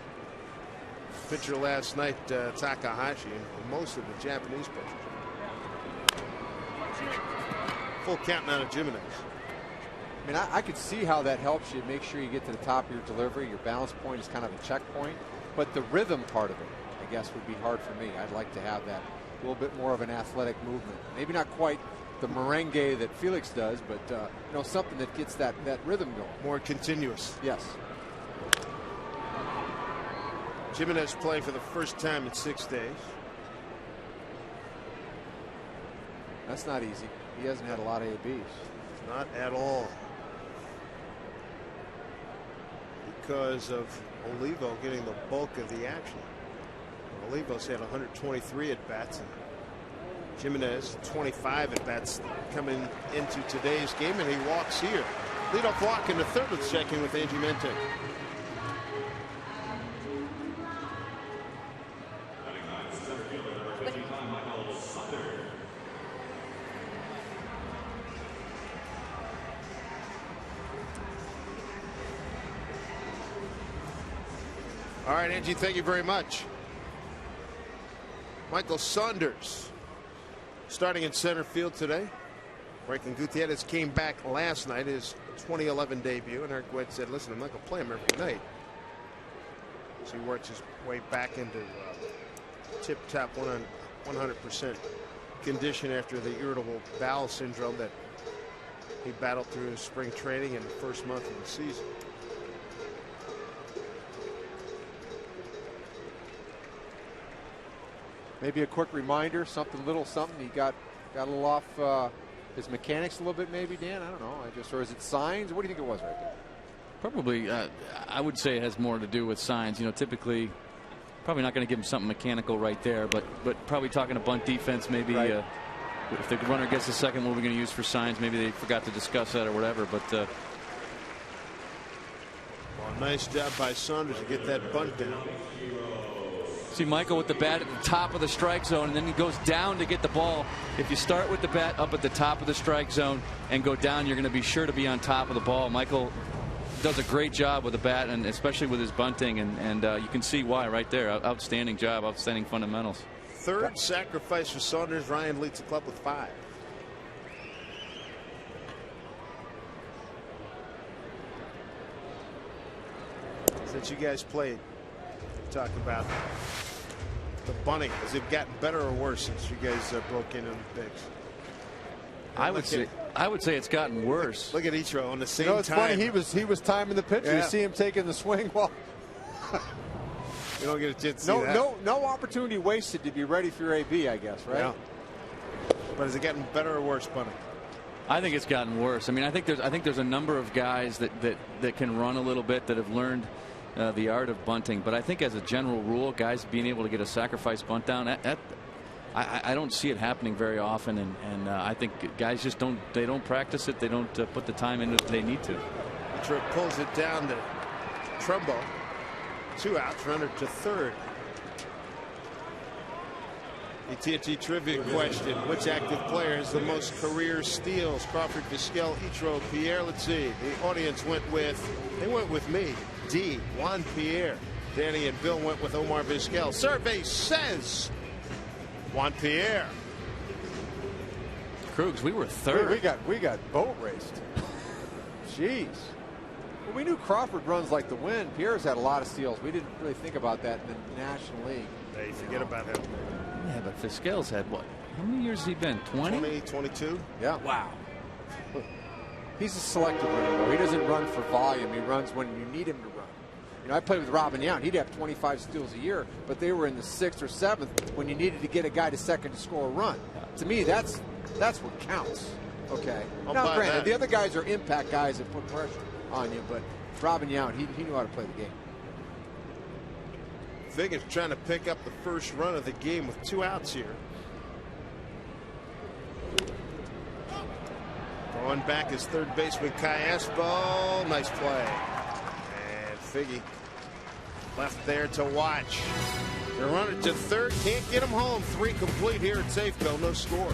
pitcher last night, Takahashi, and most of the Japanese pitchers. Full count now to Gimenez. I mean, I could see how that helps you make sure you get to the top of your delivery. Your balance point is kind of a checkpoint, but the rhythm part of it, I guess, would be hard for me. I'd like to have that a little bit more of an athletic movement. Maybe not quite the merengue that Felix does, but you know, something that gets that rhythm going. More continuous. Yes. Gimenez playing for the first time in 6 days. That's not easy. He hasn't had a lot of ABs. Not at all. Because of Olivo getting the bulk of the action. Olivo's had 123 at bats, and Gimenez 25 at bats coming into today's game, and he walks here. Leadoff walk in the third. Let's check in with Angie Mente. All right, Angie, thank you very much. Michael Saunders starting in center field today. Franklin Gutierrez came back last night, his 2011 debut, and Eric Wade said, listen, I'm not going to play him every night. So he works his way back into tip-top 100% condition after the irritable bowel syndrome that he battled through his spring training in the first month of the season. Maybe a quick reminder, something. He got a little off his mechanics a little bit, maybe, Dan. I don't know. Or is it signs? What do you think it was right there? Probably, I would say it has more to do with signs. You know, typically, probably not going to give him something mechanical right there, but probably talking to bunt defense, maybe. Right. If the runner gets a second, what we're going to use for signs, maybe they forgot to discuss that or whatever. But well, nice job by Saunders to get that bunt down. see Michael with the bat at the top of the strike zone, and then he goes down to get the ball. If you start with the bat up at the top of the strike zone and go down, you're going to be sure to be on top of the ball. Michael does a great job with the bat, and especially with his bunting, and you can see why right there. Outstanding job, outstanding fundamentals. Third sacrifice for Saunders. Ryan leads the club with 5. Since you guys played, talk about the bunting. Has it gotten better or worse since you guys broke in on the bigs? I would say it's gotten worse. Look at Ichiro on the same You know, it's time. funny. He was timing the pitch. Yeah. You see him taking the swing. Well, you don't get a chance to see that. No opportunity wasted to be ready for your AB, I guess, right? Yeah. But is it getting better or worse, bunting? I think it's gotten worse. I mean, I think there's a number of guys that can run a little bit, that have learned the art of bunting. But I think as a general rule, guys being able to get a sacrifice bunt down, I don't see it happening very often, and I think guys just don't practice it. They don't put the time in if they need to. Ichiro pulls it down to Trumbo. 2 outs, runner to third. AT&T trivia question: which active player has the most career steals? Crawford, Vizquel, Ichiro, Pierre. Let's see. The audience went with me. D. Juan Pierre. Danny and Bill went with Omar Vizquel. Survey says Juan Pierre. Krugs, we were third. We got boat raced. Jeez. Well, we knew Crawford runs like the wind. Pierre's had a lot of steals. We didn't really think about that in the National League. Hey, forget about him. Yeah, But Vizquel's had what? How many years has he been? 20? 22. Yeah. Wow. He's a selective runner, though. He doesn't run for volume. He runs when you need him to run. You know, I played with Robin Yount. He'd have 25 steals a year, but they were in the 6th or 7th when you needed to get a guy to second to score a run. To me, that's what counts. Okay. Now, granted, the other guys are impact guys that put pressure on you, but Robin Yount, he knew how to play the game. Figgins trying to pick up the first run of the game with 2 outs here. Going back is third baseman Kai Espel. Nice play. And Figgy left there to watch. The runner to third. Can't get him home. 3 complete here at Safeco. No score.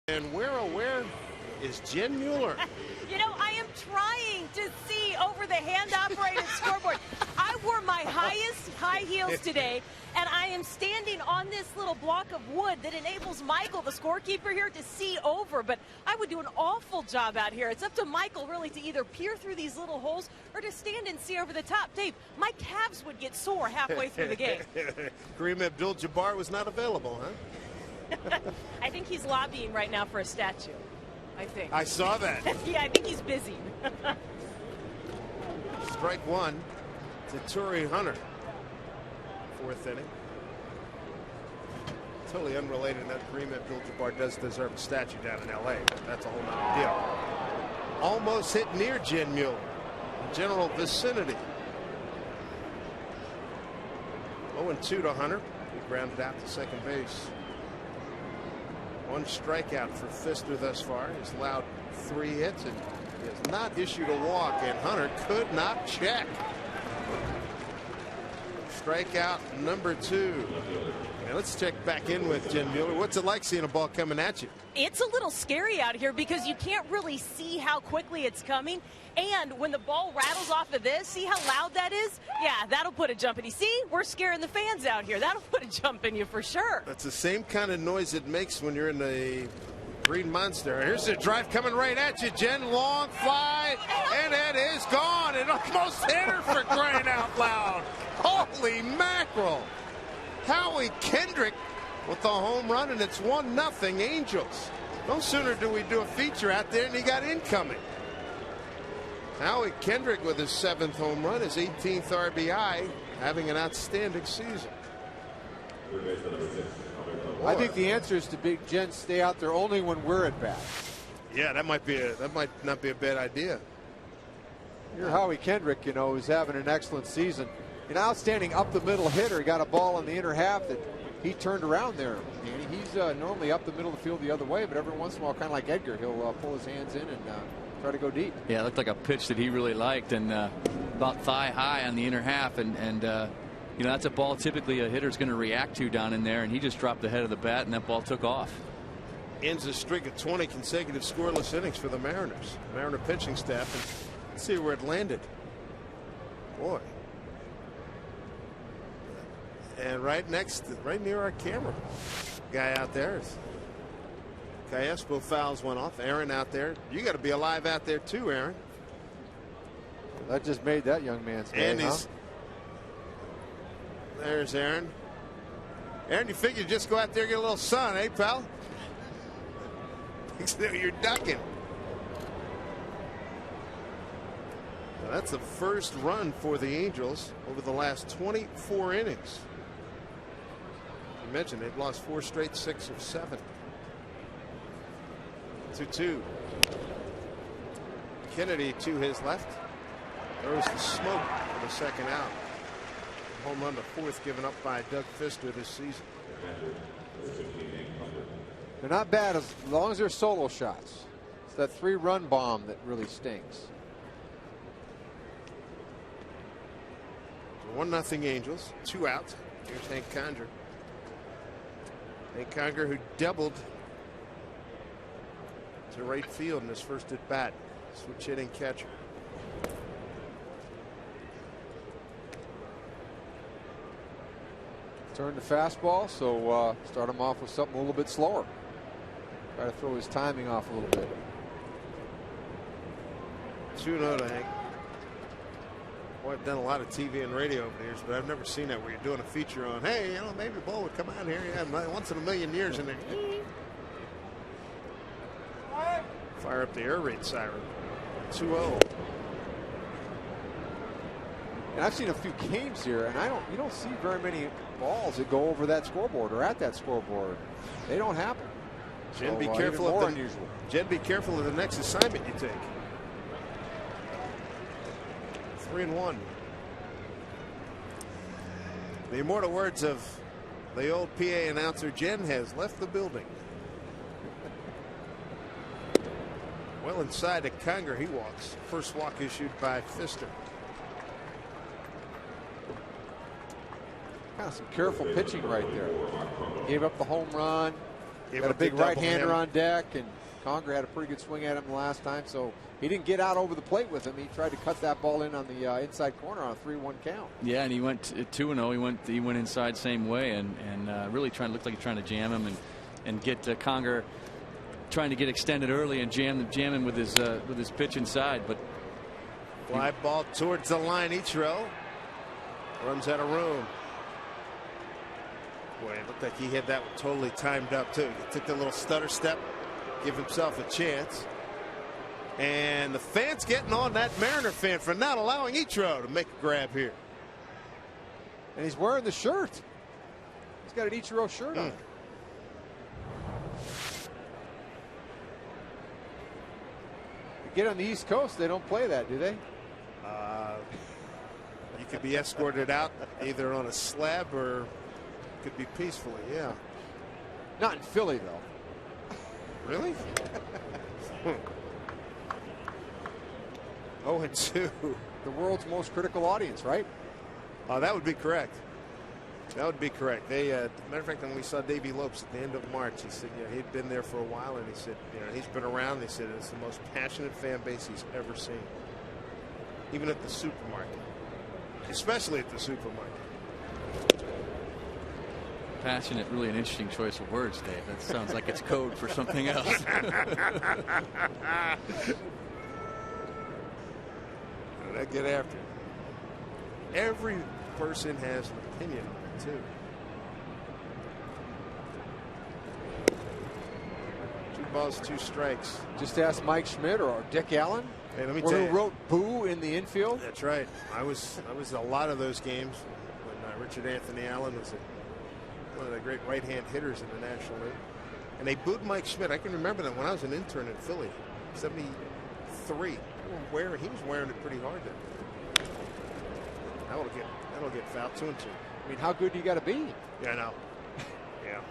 And where is Jen Mueller? You know, I am trying to see over the hand-operated scoreboard. I wore my highest high heels today, and I am standing on this little block of wood that enables Michael, the scorekeeper here, to see over. But I would do an awful job out here. It's up to Michael, really, to either peer through these little holes or to stand and see over the top. Dave, my calves would get sore halfway through the game. Kareem Abdul-Jabbar was not available, huh? I think he's lobbying right now for a statue. I think. I saw that. Yeah, I think he's busy. Strike 1 to Torrey Hunter. 4th inning. Totally unrelated. That Kareem Abdul-Jabbar does deserve a statue down in L.A., but that's a whole nother deal. Almost hit near Jen Mueller. General vicinity. 0-2 to Hunter. He grounded out to second base. 1 strikeout for Fister thus far. He's allowed 3 hits and he has not issued a walk, and Hunter could not check. Strikeout number 2. And let's check back in with Jen Mueller. What's it like seeing a ball coming at you? It's a little scary out here because you can't really see how quickly it's coming. And when the ball rattles off of this, see how loud that is? Yeah, that'll put a jump in you. See, we're scaring the fans out here. That'll put a jump in you for sure. That's the same kind of noise it makes when you're in the Green Monster. Here's a drive coming right at you, Jen. Long fly, and it is gone. It almost hit her for crying out loud. Holy mackerel. Howie Kendrick with the home run, and it's 1-0 Angels. No sooner do we do a feature out there, and he got incoming. Howie Kendrick with his 7th home run, his 18th RBI, having an outstanding season. I think the answer is to Big Jen stay out there only when we're at bat. Yeah, that might not be a bad idea. You're Howie Kendrick, you know, who's having an excellent season. An outstanding up the middle hitter. He got a ball in the inner half that he turned around there. Danny. He's normally up the middle of the field the other way, but every once in a while, kind of like Edgar, he'll pull his hands in and try to go deep. Yeah, it looked like a pitch that he really liked, and about thigh high on the inner half, and you know, that's a ball typically a hitter's going to react to down in there, and he just dropped the head of the bat, and that ball took off. Ends a streak of 20 consecutive scoreless innings for the Mariners. Mariner pitching staff. And Let's see where it landed. Boy. And right near our camera. Guy out there. Calles, fouls went off. Aaron out there. You got to be alive out there too, Aaron. That just made that young man's day, and there's Aaron. Aaron, you figured just go out there and get a little sun, eh, pal? You're ducking. Now, that's the first run for the Angels over the last 24 innings. You mentioned they've lost 4 straight, 6 of 7. 2-2. Kennedy to his left. Throws the smoke for the second out. Home run, the 4th given up by Doug Fister this season. They're not bad as long as they're solo shots. It's that 3-run bomb that really stings. 1-0 Angels. 2 outs. Here's Hank Conger. Hank Conger, who doubled to right field in his first at bat. Switch hitting catcher. Turn the fastball, so start him off with something a little bit slower. Try to throw his timing off a little bit. 2-0 to Hank. Boy, I've done a lot of TV and radio over the years, but I've never seen that where you're doing a feature on, hey, you know, maybe the ball would come out here. Yeah, once in a million years, and then fire up the air raid siren. 2-0. And I've seen a few games here, and you don't see very many balls that go over that scoreboard or at that scoreboard. They don't happen. Jen, So, be careful more of unusual. Jen, be careful of the next assignment you take. 3-1. The immortal words of the old PA announcer, Jen has left the building. Well inside to Conger, he walks. First walk issued by Fister. Kind of some careful pitching right there. Gave up the home run. Gave Got a up the big double right-hander him. on deck, and Conger had a pretty good swing at him last time, so he didn't get out over the plate with him. He tried to cut that ball in on the inside corner on a 3-1 count. Yeah, and he went 2-0. He went inside looked like he was trying to jam him and get Conger trying to get extended early and jam him with his pitch inside. But Fly ball towards the line. Ichiro runs out of room. Boy, it looked like he had that one totally timed up too. He took the little stutter step, give himself a chance. And the fans getting on that Mariner fan for not allowing Ichiro to make a grab here. And he's wearing the shirt. He's got an Ichiro shirt on. You get on the East Coast, they don't play that, do they? You could be escorted out either on a slab or could be peacefully, yeah. Not in Philly, though. Really? 0-2. The world's most critical audience, right? That would be correct. That would be correct. They, matter of fact, when we saw Davey Lopes at the end of March, he said, he'd been there for a while, and he said, he's been around. They said it's the most passionate fan base he's ever seen, even at the supermarket, especially at the supermarket. passionate, really an interesting choice of words, Dave. That sounds like it's code for something else. I get after it. Every person has an opinion on it, too. 2 balls, 2 strikes. Just ask Mike Schmidt or Dick Allen. Hey, let me or tell who you. wrote "boo" in the infield. That's right. I was a lot of those games when Richard Anthony Allen was one of the great right-hand hitters in the National League. And they booed Mike Schmidt. I can remember that when I was an intern in Philly, 73. He was wearing it pretty hard then. That'll get fouled 2-2. I mean, how good do you got to be? Yeah, I know. Yeah.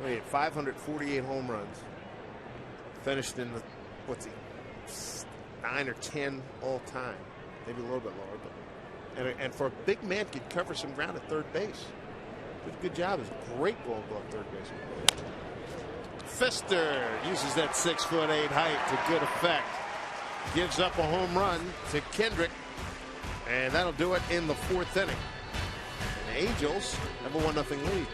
He had 548 home runs. Finished in the 9 or 10 all time, maybe a little bit lower. But and for a big man, could cover some ground at third base. Did a good job. It's a great goal glove third base. Fister uses that 6'8" height to good effect. gives up a home run to Kendrick, and that'll do it in the 4th inning. And the Angels have a 1-0 lead.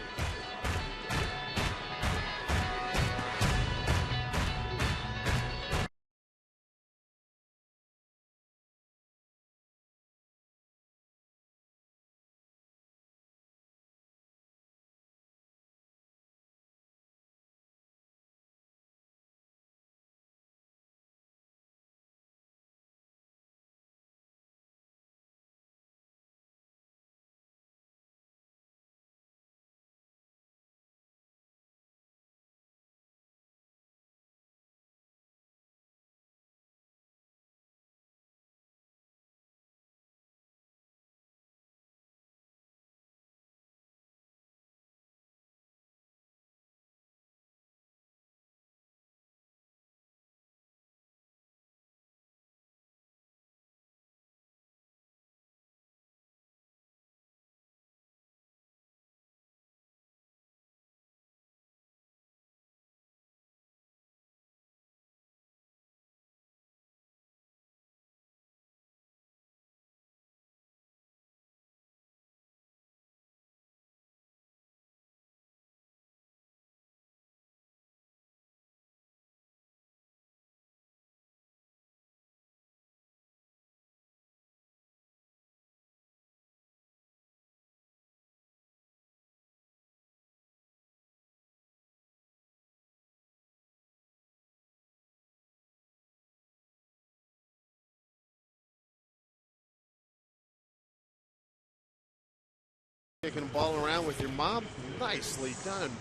Kicking the ball around with your mom. Nicely done,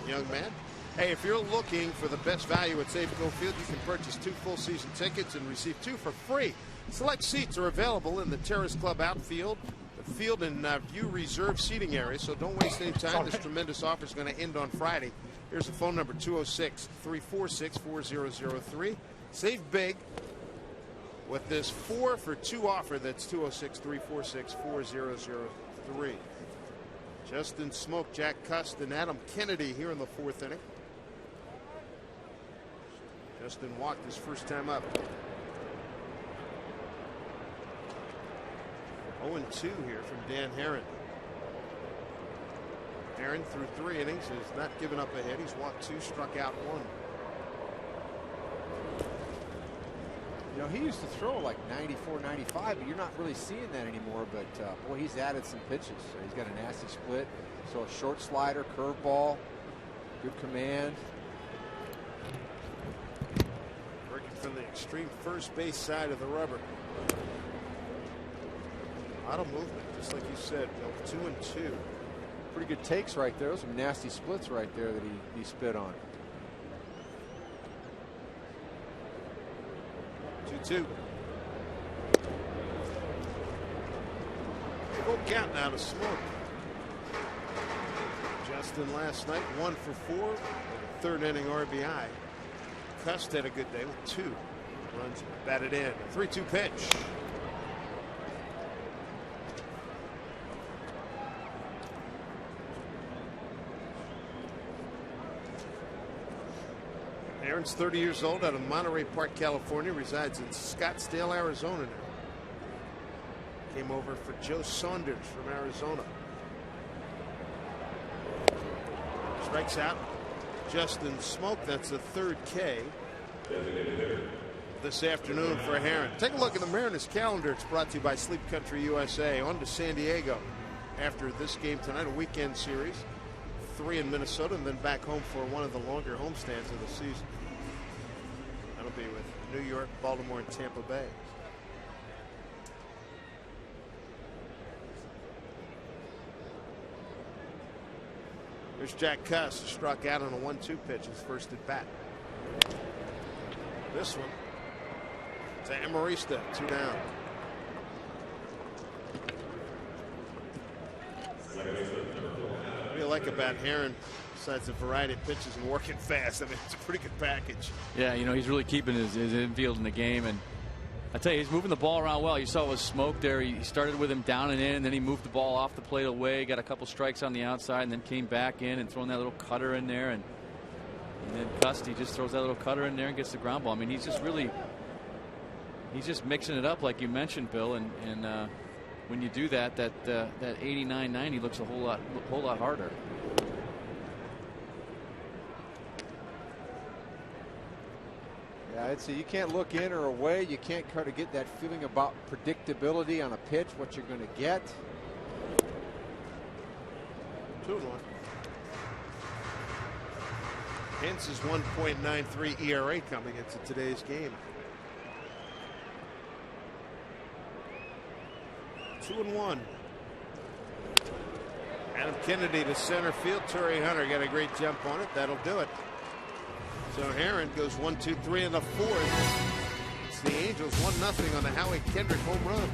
young man. Hey, if you're looking for the best value at Safeco Field, you can purchase 2 full season tickets and receive 2 for free. Select seats are available in the Terrace Club outfield, the field and view reserve seating area, so don't waste any time. This tremendous offer is going to end on Friday. Here's the phone number, 206-346-4003. Save big with this 4 for 2 offer. That's 206-346-4003. Justin Smoak, Jack Cust, and Adam Kennedy here in the 4th inning. Justin walked his first time up. 0-2 here from Dan Herron. Herron through 3 innings has not given up a hit. He's walked 2, struck out 1. You know, he used to throw like 94, 95, but you're not really seeing that anymore. But boy, he's added some pitches. He's got a nasty split. So a short slider, curveball, good command. Working from the extreme first base side of the rubber. A lot of movement, just like you said. 2-2. Pretty good takes right there. Some nasty splits right there that he spit on. 2-2. Full count now to Smoak. Justin last night 1 for 4, 3rd inning RBI. Cust had a good day with 2 runs batted in. 3-2 pitch. Aaron's 30 years old, out of Monterey Park, California, resides in Scottsdale, Arizona now. Came over for Joe Saunders from Arizona. Strikes out Justin Smoak. That's the 3rd K this afternoon for Herron. Take a look at the Mariners calendar. It's brought to you by Sleep Country USA. On to San Diego after this game tonight, a weekend series. 3 in Minnesota, and then back home for one of the longer homestands of the season. That'll be with New York, Baltimore, and Tampa Bay. There's Jack Cust, struck out on a 1-2 pitch, his first at bat. This one to Amarista, 2 down. What do you like about Herron besides the variety of pitches and working fast? I mean, it's a pretty good package. Yeah, you know, he's really keeping his infield in the game, and I tell you, he's moving the ball around well. You saw it was Smoak there. He started with him down and in, and then he moved the ball off the plate away, got a couple strikes on the outside, and then came back in and throwing that little cutter in there, and then Cust, he just throws that little cutter in there and gets the ground ball. I mean, he's just really He's just mixing it up like you mentioned, Bill, and when you do that, that 89-90 looks a whole lot harder. Yeah, I'd say you can't look in or away. You can't kind of get that feeling about predictability on a pitch, what you're going to get. 2-1. Hence his 1.93 ERA coming into today's game. 2-1. Adam Kennedy to center field. Torrey Hunter got a great jump on it. That'll do it. So Herron goes 1-2-3 in the fourth. It's the Angels 1-0 on the Howie Kendrick home run.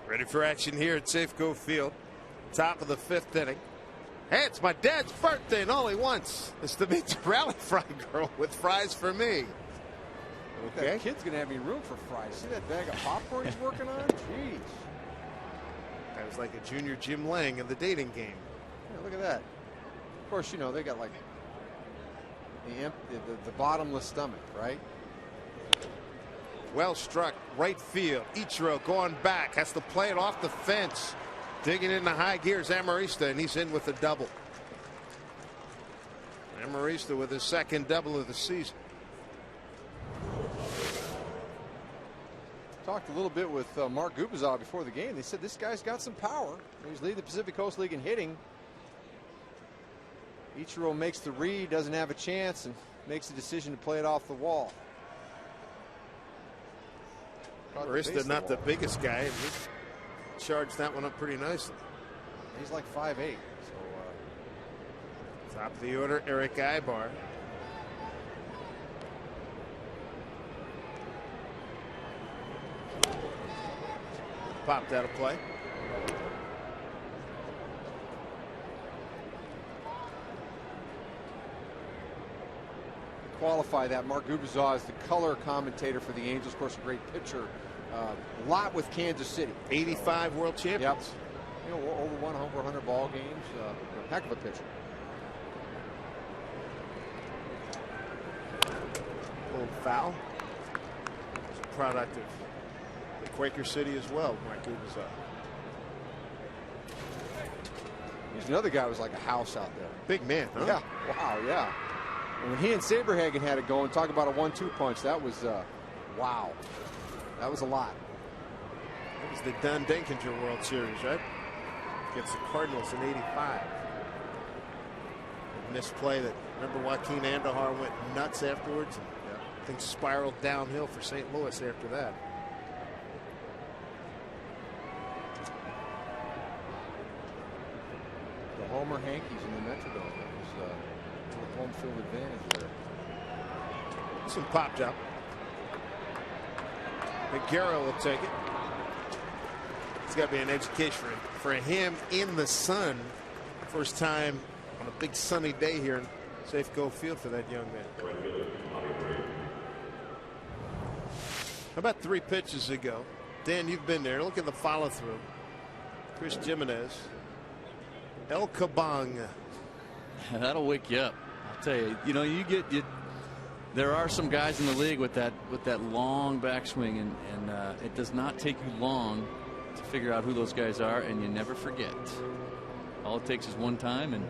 Ready for action here at Safeco Field. Top of the fifth inning. Hey, it's my dad's birthday, and all he wants is to meet the rally fry girl with fries for me. Okay. That kid's going to have any room for fries. See that bag of popcorn he's working on? Jeez. That was like a junior Jim Lang in the dating game. Yeah, look at that. Of course, you know, they got like the bottomless stomach, right? Well struck, right field. Ichiro going back, has to play it off the fence. Digging into high gears, Amarista, and he's in with a double. Amarista with his second double of the season. Talked a little bit with Mark Gubicza before the game. They said this guy's got some power. He's leading the Pacific Coast League in hitting. Ichiro makes the read, doesn't have a chance, and makes the decision to play it off the wall. Amarista, not the biggest guy, and he charged that one up pretty nicely. He's like 5'8". So, top of the order, Eric Ibar. Popped out of play. Qualify that. Mark Gubicza is the color commentator for the Angels. Of course, a great pitcher. A lot with Kansas City. 85 world champions. Yep. You know, over 100 ball games. A heck of a pitcher. Pulled foul. It's a product of the Quaker City as well. Mark Gubicza. He's another guy who was like a house out there. Big man, huh? Yeah. Wow. Yeah. And when he and Saberhagen had it going, talk about a 1-2 punch. That was wow. That was a lot. That was the Don Denkinger World Series, right? Against the Cardinals in '85. Misplay that, remember Joaquin Andujar went nuts afterwards, and things spiraled downhill for St. Louis after that. The Homer Hankies in the Metrodome. That was to the home field advantage there. Some pop jump. McGarrow will take it. It's got to be an education for him in the sun. First time on a big sunny day here in Safeco Field for that young man. About 3 pitches ago. Dan, you've been there. Look at the follow through. Chris Gimenez. El Kabong. That'll wake you up. I'll tell you. You know, there are some guys in the league with that long backswing, and it does not take you long to figure out who those guys are, and you never forget. All it takes is one time, and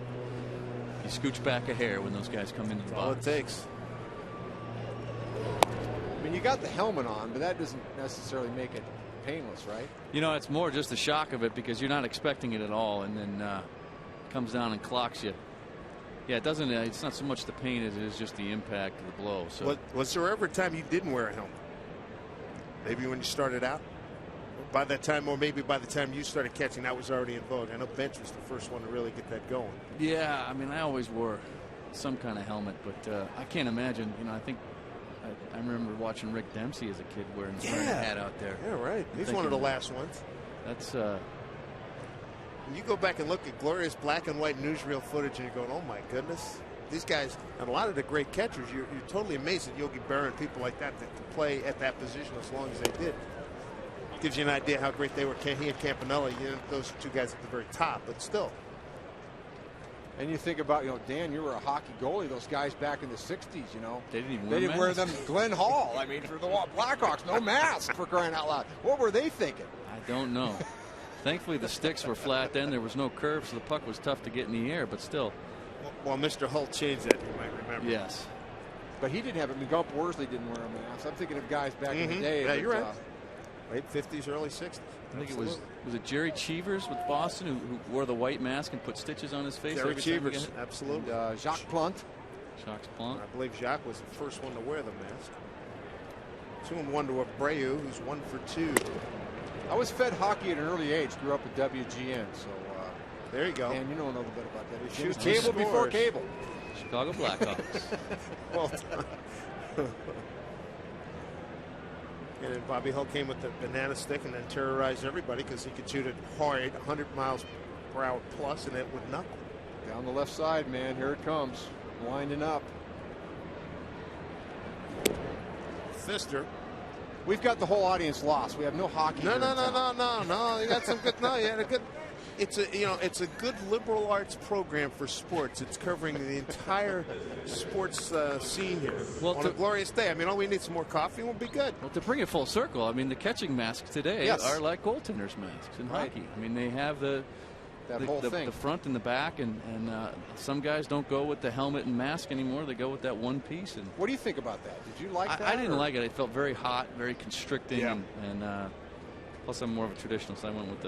you scooch back a hair when those guys come into the box. All it takes. I mean, you got the helmet on, but that doesn't necessarily make it painless, right? You know, it's more just the shock of it because you're not expecting it at all, and then comes down and clocks you. Yeah, it doesn't. It's not so much the pain as it is just the impact of the blow. So, was there ever a time you didn't wear a helmet? Maybe when you started out. By that time, or maybe by the time you started catching, that was already in vogue. I know Bench was the first one to really get that going. Yeah, I mean, I always wore some kind of helmet, but I can't imagine. You know, I think I remember watching Rick Dempsey as a kid wearing a hat out there. Yeah, right. He's one of the last ones. That's. When you go back and look at glorious black and white newsreel footage, and you're going, "Oh my goodness." These guys, and a lot of the great catchers, you're totally amazed at Yogi Berra and people like that could play at that position as long as they did. Gives you an idea how great they were. He and Campanella, those two guys at the very top, but still. And you think about, Dan, you were a hockey goalie. Those guys back in the 60s, They didn't even wear them. Glenn Hall, I mean, for the Blackhawks, no mask, for crying out loud. What were they thinking? I don't know. Thankfully, the sticks were flat then. There was no curve, so the puck was tough to get in the air, but still. Well, Mr. Hull changed that, you might remember. Yes. But he didn't have it. Gump Worsley didn't wear a mask. I'm thinking of guys back in the day. Yeah, you're right. Late 50s, early 60s. I think it was it Jerry Cheevers with Boston who wore the white mask and put stitches on his face? Jerry Cheevers, absolutely. And, Jacques Plante. Jacques Plante. I believe Jacques was the first one to wear the mask. 2-1 to Abreu, who's 1 for 2. I was fed hockey at an early age. Grew up at WGN, so there you go. And you know a little bit about that. Shoots cable before cable. Chicago Blackhawks. Well done. And then Bobby Hull came with the banana stick and then terrorized everybody because he could shoot it hard, 100 miles per hour plus, and it would knuckle. Down the left side, man. Here it comes. Winding up. Fister. We've got the whole audience lost. We have no hockey. No. You got some good. No, you had a good. It's a good liberal arts program for sports. It's covering the entire sports scene here on a glorious day. I mean, all we need is some more coffee and we'll be good. Well, to bring it full circle, I mean, the catching masks today are like goaltenders' masks in hockey. I mean, they have the front and the back, and some guys don't go with the helmet and mask anymore. They go with that one piece. And what do you think about that? Did you like that? I didn't like it. It felt very hot, very constricting, and plus I'm more of a traditionalist. I went with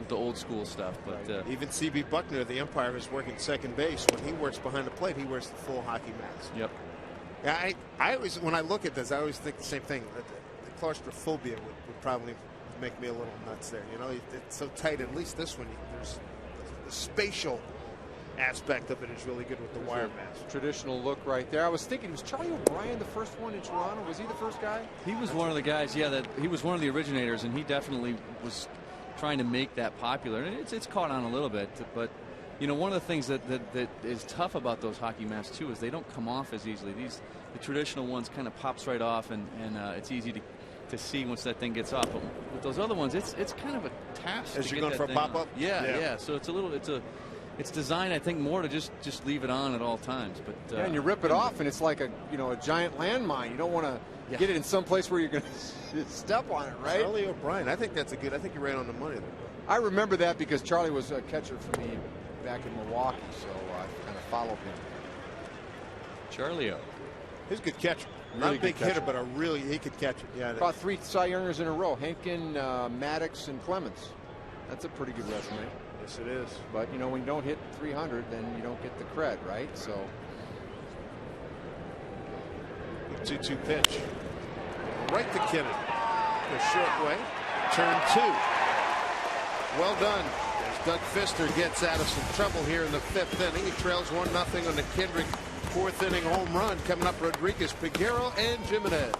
the old school stuff. But even CB Buckner, the umpire, is working second base. When he works behind the plate, he wears the full hockey mask. Yep. Yeah, I always, when I look at this, I always think the same thing. The claustrophobia would probably make me a little nuts there. It's so tight. At least this one, there's the spatial aspect of it is really good with the wire mask. Traditional look right there. I was thinking, was Charlie O'Brien the first one in Toronto? Was he the first guy? He was one of the guys. Yeah, that he was one of the originators, and he definitely was trying to make that popular. And it's caught on a little bit, but one of the things that is tough about those hockey masks too is they don't come off as easily. The traditional ones kind of pops right off, and it's easy to see once that thing gets off. But with those other ones, it's kind of a task. As you're going for a pop up. Yeah. So it's designed, I think, more to just leave it on at all times. But and you rip it off, and it's like a giant landmine. You don't want to get it in some place where you're going to step on it, right? Charlie O'Brien. I think that's I think you're right on the money there. I remember that because Charlie was a catcher for me back in Milwaukee, so I kind of followed him. Charlie O. He's a good catcher. Really Not a big catcher. hitter, but he could catch it. Yeah. Caught 3 Cy Youngers in a row. Henkin, Maddox, and Clemens. That's a pretty good resume. Yes, it is. But, when you don't hit 300, then you don't get the cred, right? So. 2-2 pitch. Right to Kinnan. A short way. Turn 2. Well done. As Doug Fister gets out of some trouble here in the 5th inning. He trails 1-0 on the Kendrick 4th inning home run coming up. Rodriguez, Peguero, and Jimenez.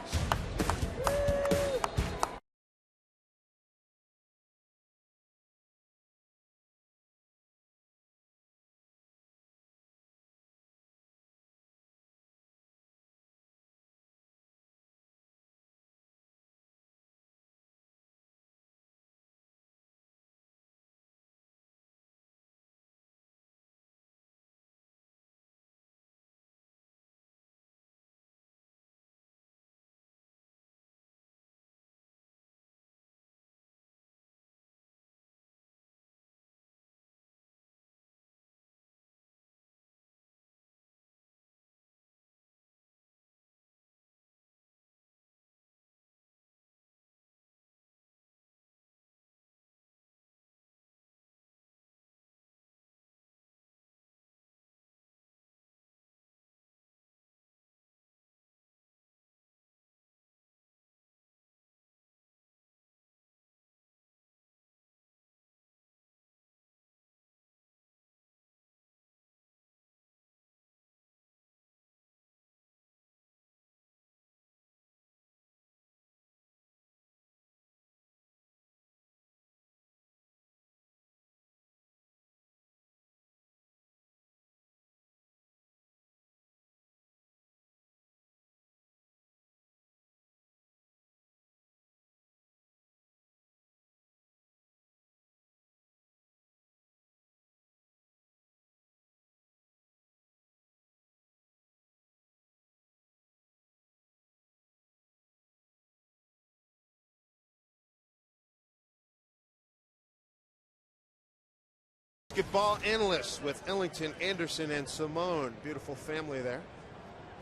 Basketball analysts with Ellington, Anderson, and Simone. Beautiful family there.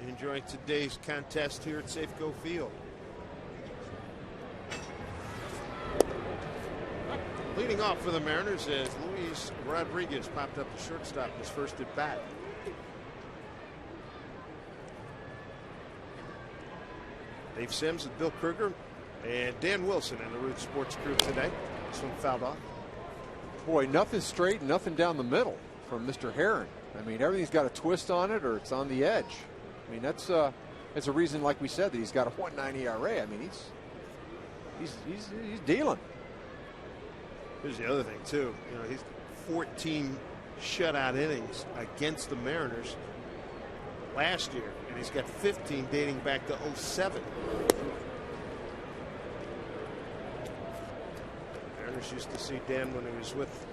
Enjoying today's contest here at Safeco Field. Leading off for the Mariners is Luis Rodriguez. Popped up the shortstop his first at bat. Dave Sims with Bill Kruger and Dan Wilson and the Root Sports crew today. This one fouled off. Boy, nothing straight, nothing down the middle from Mr. Herron. I mean, everything's got a twist on it or it's on the edge. I mean, that's a reason, like we said, that he's got a 1.9 ERA. I mean, he's dealing. Here's the other thing too. You know, he's 14 shutout innings against the Mariners last year, and he's got 15 dating back to 07. Mariners used to see Dan when he was with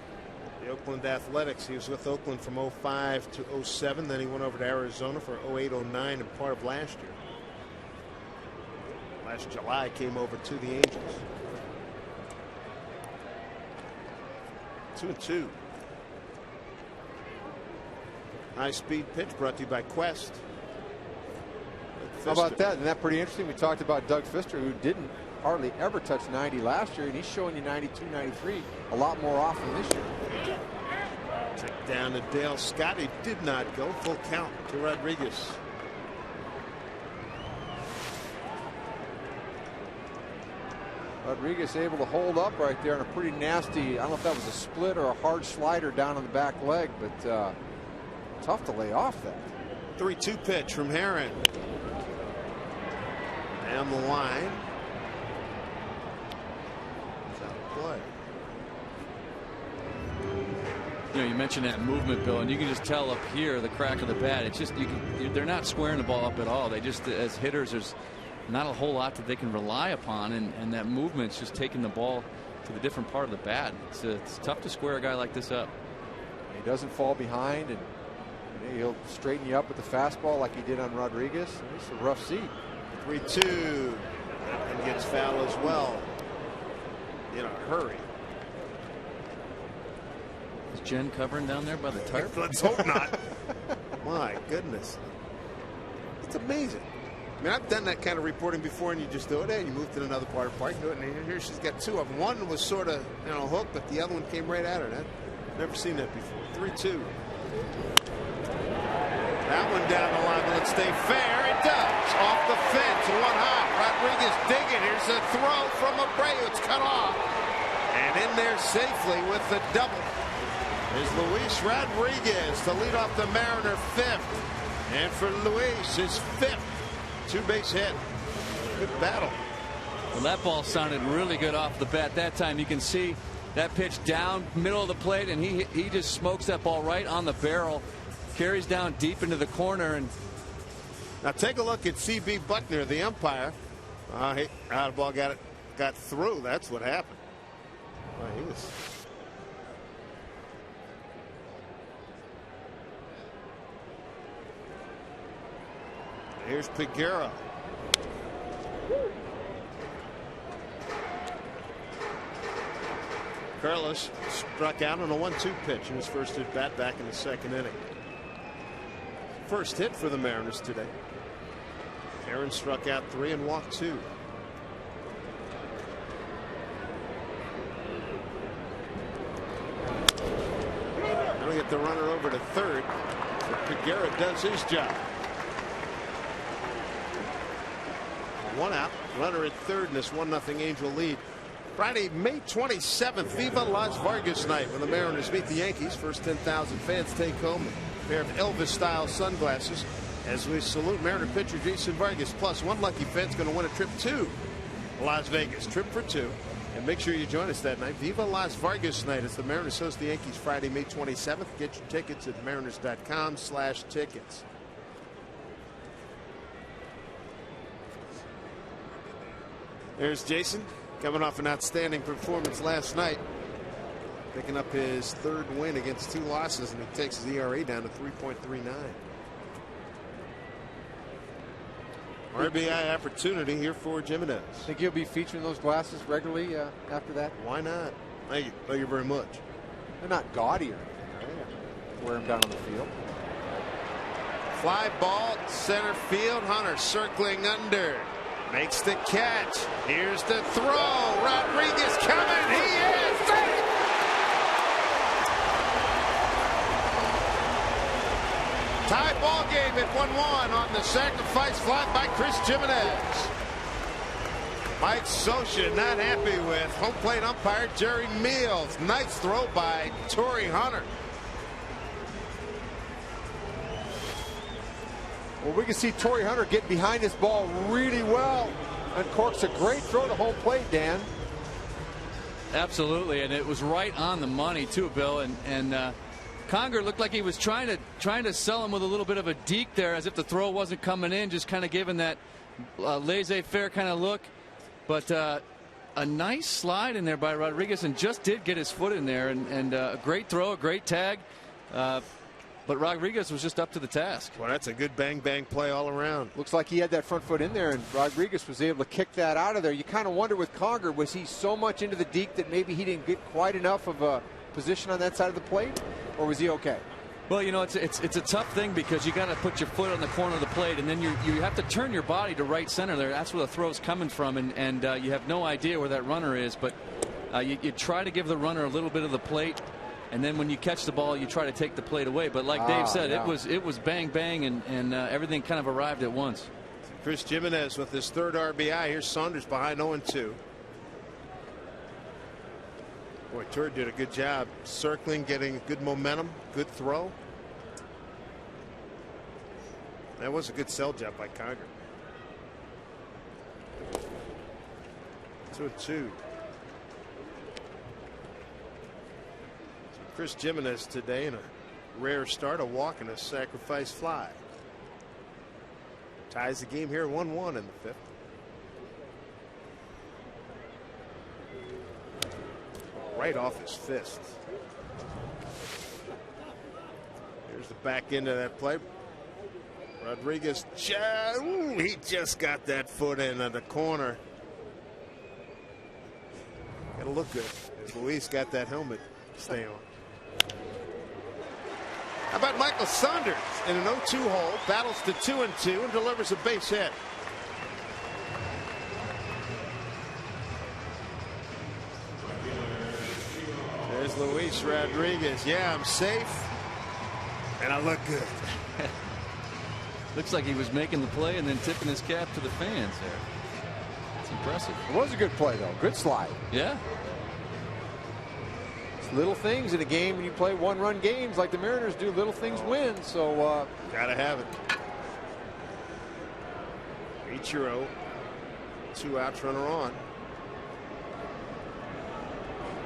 the Oakland Athletics. He was with Oakland from 05 to 07. Then he went over to Arizona for 08, 09, and part of last year. Last July came over to the Angels. 2-2. High speed pitch brought to you by Quest. How about that? Isn't that pretty interesting? We talked about Doug Fister, who didn't hardly ever touch 90 last year, and he's showing you 92, 93 a lot more often this year. Check down to Dale Scott. He did not go. Full count to Rodriguez. Rodriguez able to hold up right there on a pretty nasty, I don't know if that was a split or a hard slider down on the back leg, but tough to lay off that. 3-2 pitch from Herron. Down the line. It's out of play. You know, you mentioned that movement, Bill, and you can just tell up here the crack of the bat. It's just they're not squaring the ball up at all. They just, as hitters, there's not a whole lot that they can rely upon, and that movement's just taking the ball to the different part of the bat. It's tough to square a guy like this up. He doesn't fall behind, and he'll straighten you up with the fastball like he did on Rodriguez. It's a rough seat. 3-2 and gets foul as well in a hurry. Is Jen covering down there by the tarp? Let's hope not. My goodness, it's amazing. I mean, I've done that kind of reporting before, and you just do it, and you move to another part of the park, do it, and here she's got two of them. One was sort of, you know, hooked, but the other one came right at her. Never seen that before. 3-2. That one down the line. Will it stay fair? It does. Off the fence, one high. Rodriguez digging. Here's a throw from Abreu. It's cut off. And in there safely with the double is Luis Rodriguez to lead off the Mariner fifth. And for Luis, his 5th two-base hit. Good battle. Well, that ball sounded really good off the bat that time. You can see that pitch down middle of the plate, and he just smokes that ball right on the barrel, carries down deep into the corner. And now take a look at C.B. Buckner, the umpire. How the ball got through. That's what happened. Well, he was. Here's Peguero. Carlos struck out on a 1-2 pitch in his first at bat back in the 2nd inning. First hit for the Mariners today. Aaron struck out 3 and walked 2. Now we get the runner over to 3rd. Peguero does his job. 1 out. Runner at 3rd in this 1-0 Angel lead. Friday, May 27th, Viva Las Vargas night when the Mariners meet the Yankees. First 10,000 fans take home a pair of Elvis-style sunglasses as we salute Mariner pitcher Jason Vargas. Plus, one lucky fan's going to win a trip to Las Vegas. Trip for 2. And make sure you join us that night. Viva Las Vargas night as the Mariners host the Yankees Friday, May 27th. Get your tickets at mariners.com/tickets. There's Jason. Coming off an outstanding performance last night, picking up his 3rd win against 2 losses, and he takes his ERA down to 3.39. RBI opportunity here for Jimenez. Think he'll be featuring those glasses regularly after that? Why not? Thank you. Thank you very much. They're not gaudy or anything, right? Wear them down on the field. Fly ball, center field. Hunter circling under. Makes the catch. Here's the throw. Rodriguez coming. He is safe. Tie ball game at 1-1 on the sacrifice fly by Chris Jimenez. Mike Scioscia not happy with home plate umpire Jerry Meals. Nice throw by Torrey Hunter. Well, we can see Torrey Hunter get behind this ball really well. And corks a great throw to home plate, Dan. absolutely, and it was right on the money too, Bill. And Conger looked like he was trying to sell him with a little bit of a deke there, as if the throw wasn't coming in, just kind of giving that laissez-faire kind of look. But a nice slide in there by Rodriguez, and just did get his foot in there, and a great throw, a great tag. But Rodriguez was just up to the task. Well, that's a good bang-bang play all around. Looks like he had that front foot in there, and Rodriguez was able to kick that out of there. You kind of wonder with Conger, was he so much into the deke that maybe he didn't get quite enough of a position on that side of the plate, or was he okay? Well, you know, it's a tough thing because you got to put your foot on the corner of the plate, and then you have to turn your body to right center there. That's where the throw's coming from, and you have no idea where that runner is. But you try to give the runner a little bit of the plate, and then when you catch the ball, you try to take the plate away. But like Dave said, yeah. it was bang bang, and everything kind of arrived at once. Chris Jimenez with his third RBI. Here's Saunders behind 0-2. Boy, Torrey did a good job circling, getting good momentum, good throw. That was a good sell job by Conger. 2-2. Chris Jimenez today in a rare start, a walk and a sacrifice fly. Ties the game here 1-1 in the fifth. Right off his fist. Here's the back end of that play. Rodriguez, he just got that foot into the corner. Gotta look good as Luis got that helmet stay on. How about Michael Saunders in an 0-2 hole, battles to 2-2 and delivers a base hit. There's Luis Rodriguez. Yeah, I'm safe and I look good. Looks like he was making the play and then tipping his cap to the fans there. It's impressive. It was a good play, though. Good slide. Yeah. It's little things in a game when you play one-run games like the Mariners do. Little things win. So gotta have it. Ichiro, 2 outs, runner on.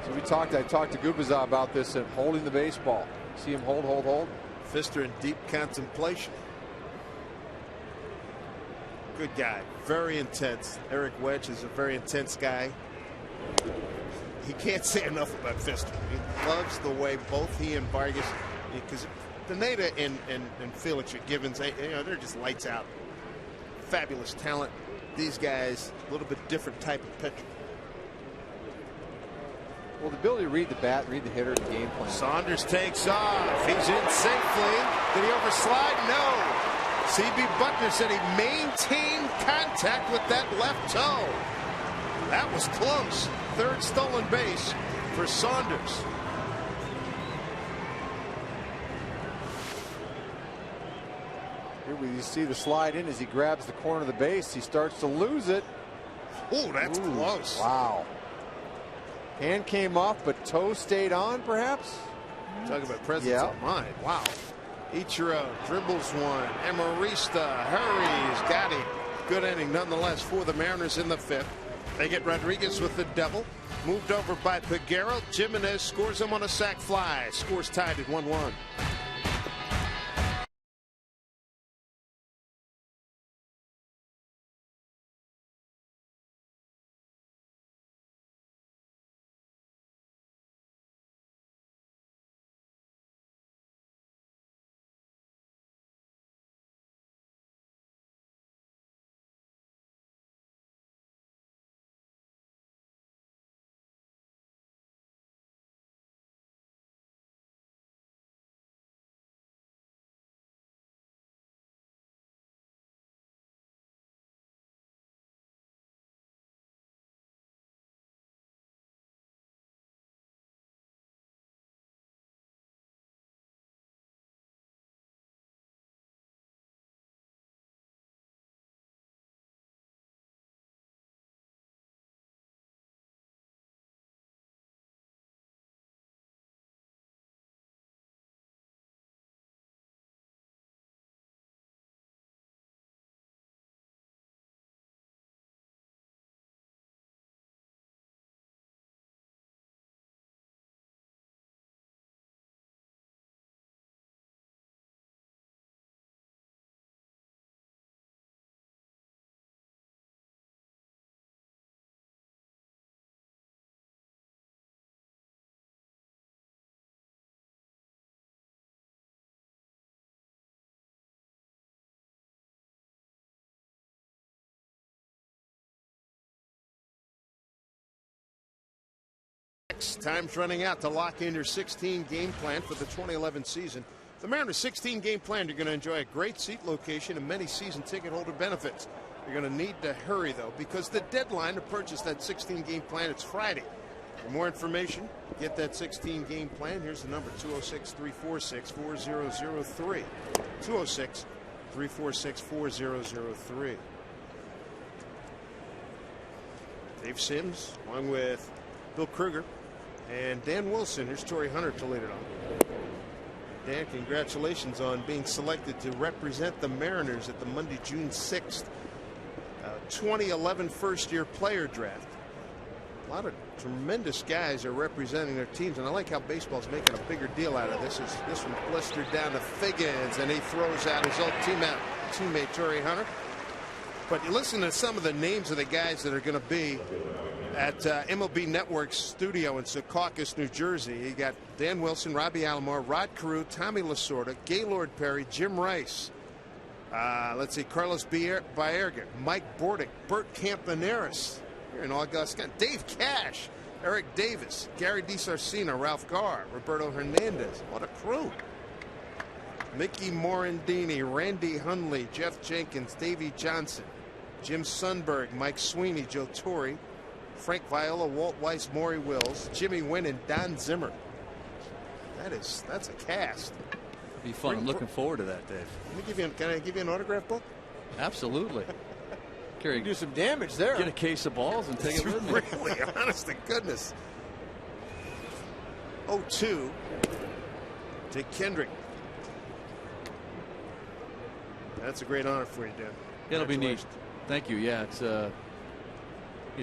So I talked to Gubiza about this and holding the baseball. See him hold. Pfister in deep contemplation. Good guy, very intense. Eric Wedge is a very intense guy. He can't say enough about Pfister. He loves the way both he and Vargas, because Pineda and Felix Gibbons, they're just lights out. Fabulous talent. These guys, a little bit different type of pitcher. Well, the ability to read the bat, read the hitter, the game plan. Saunders takes off. He's in safely. Did he overslide? No. C.B. Buckner said he maintained contact with that left toe. That was close. 3rd stolen base for Saunders. Here we see the slide in as he grabs the corner of the base. He starts to lose it. Oh, that's close. Wow. Hand came off, but toe stayed on, perhaps? Talking about presence of mind. Wow. Ichiro dribbles one. Emerista hurries. Got him. Good inning nonetheless for the Mariners in the 5th. They get Rodriguez with the double. Moved over by Peguero. Jimenez scores him on a sac fly. Scores tied at 1-1. Time's running out to lock in your 16-game plan for the 2011 season. The Mariners' 16-game plan, you're going to enjoy a great seat location and many season ticket holder benefits. You're going to need to hurry, though, because the deadline to purchase that 16-game plan, it's Friday. For more information, get that 16-game plan. Here's the number, 206-346-4003. 206-346-4003. Dave Sims, along with Bill Kruger and Dan Wilson. Here's Torrey Hunter to lead it on. Dan, congratulations on being selected to represent the Mariners at the Monday, June 6th, 2011 first-year player draft. A lot of tremendous guys are representing their teams, and I like how baseball's making a bigger deal out of this. This one blistered down to Figgins, and he throws out his old teammate Torrey Hunter. But you listen to some of the names of the guys that are going to be at MLB Network's studio in Secaucus, New Jersey. You got Dan Wilson, Robbie Alomar, Rod Carew, Tommy Lasorda, Gaylord Perry, Jim Rice. Let's see, Carlos Baerga, Mike Bordick, Bert Campaneris here in Augusta, Dave Cash, Eric Davis, Gary DiSarcina, Ralph Garr, Roberto Hernandez. What a crew. Mickey Morandini, Randy Hundley, Jeff Jenkins, Davey Johnson, Jim Sundberg, Mike Sweeney, Joe Torre, Frank Viola, Walt Weiss, Maury Wills, Jimmy Wynn, and Don Zimmer. That's a cast. It'll be fun. I'm looking forward to that, Dave. Can I give you an autograph book? Absolutely. Kerry, do some damage there. Get a case of balls and take it with me. Really, honest to goodness. 0-2 to Kendrick. That's a great honor for you, Dan. It'll be neat. Thank you. Yeah, it's a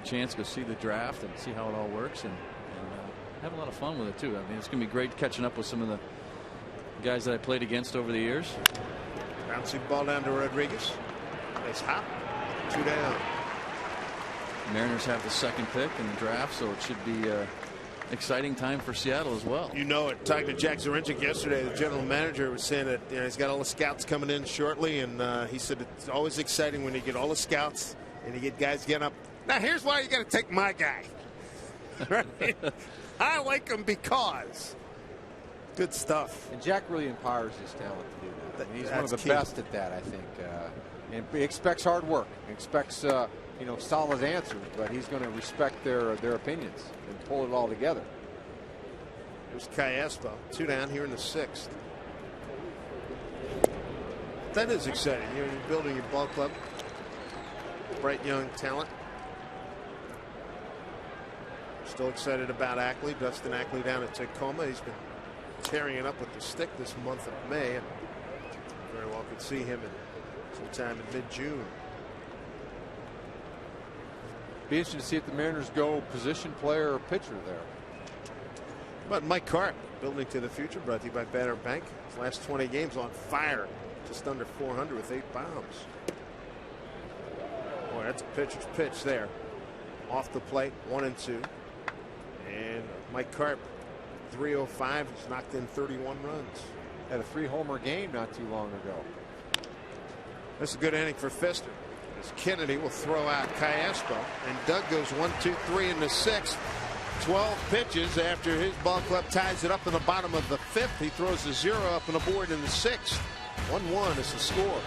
chance to go see the draft and see how it all works and have a lot of fun with it too. I mean, it's going to be great catching up with some of the guys that I played against over the years. Bouncing ball down to Rodriguez. Nice hop. 2 down. Mariners have the second pick in the draft, so it should be exciting time for Seattle as well. You know it. Talking to Jack Zarinchik yesterday, the general manager was saying that he's got all the scouts coming in shortly, and he said it's always exciting when you get all the scouts and you get guys getting up. Now here's why you got to take my guy. Right? I like him because good stuff. And Jack really empowers his talent to do that. I mean, he's one of the key. best at that, I think. And he expects hard work. He expects solid answers, but he's going to respect their opinions and pull it all together. There's Callaspo. 2 down here in the 6th. That is exciting. You're building your ball club. Bright young talent. Still excited about Ackley. Dustin Ackley down at Tacoma. He's been tearing it up with the stick this month of May. And very well could see him sometime in mid-June. Be interesting to see if the Mariners go position player or pitcher there. But Mike Carp, building to the future, brought to you by Banner Bank. His last 20 games on fire. Just under 400 with 8 bombs. Boy, that's a pitcher's pitch there. Off the plate, 1-2. And Mike Carp, 305. He's knocked in 31 runs. Had a 3-homer game not too long ago. That's a good inning for Fister. As Kennedy will throw out Callaspo. And Doug goes 1-2-3 in the 6th. 12 pitches after his ball club ties it up in the bottom of the 5th. He throws a 0 up on the board in the 6th. 1-1 is the score.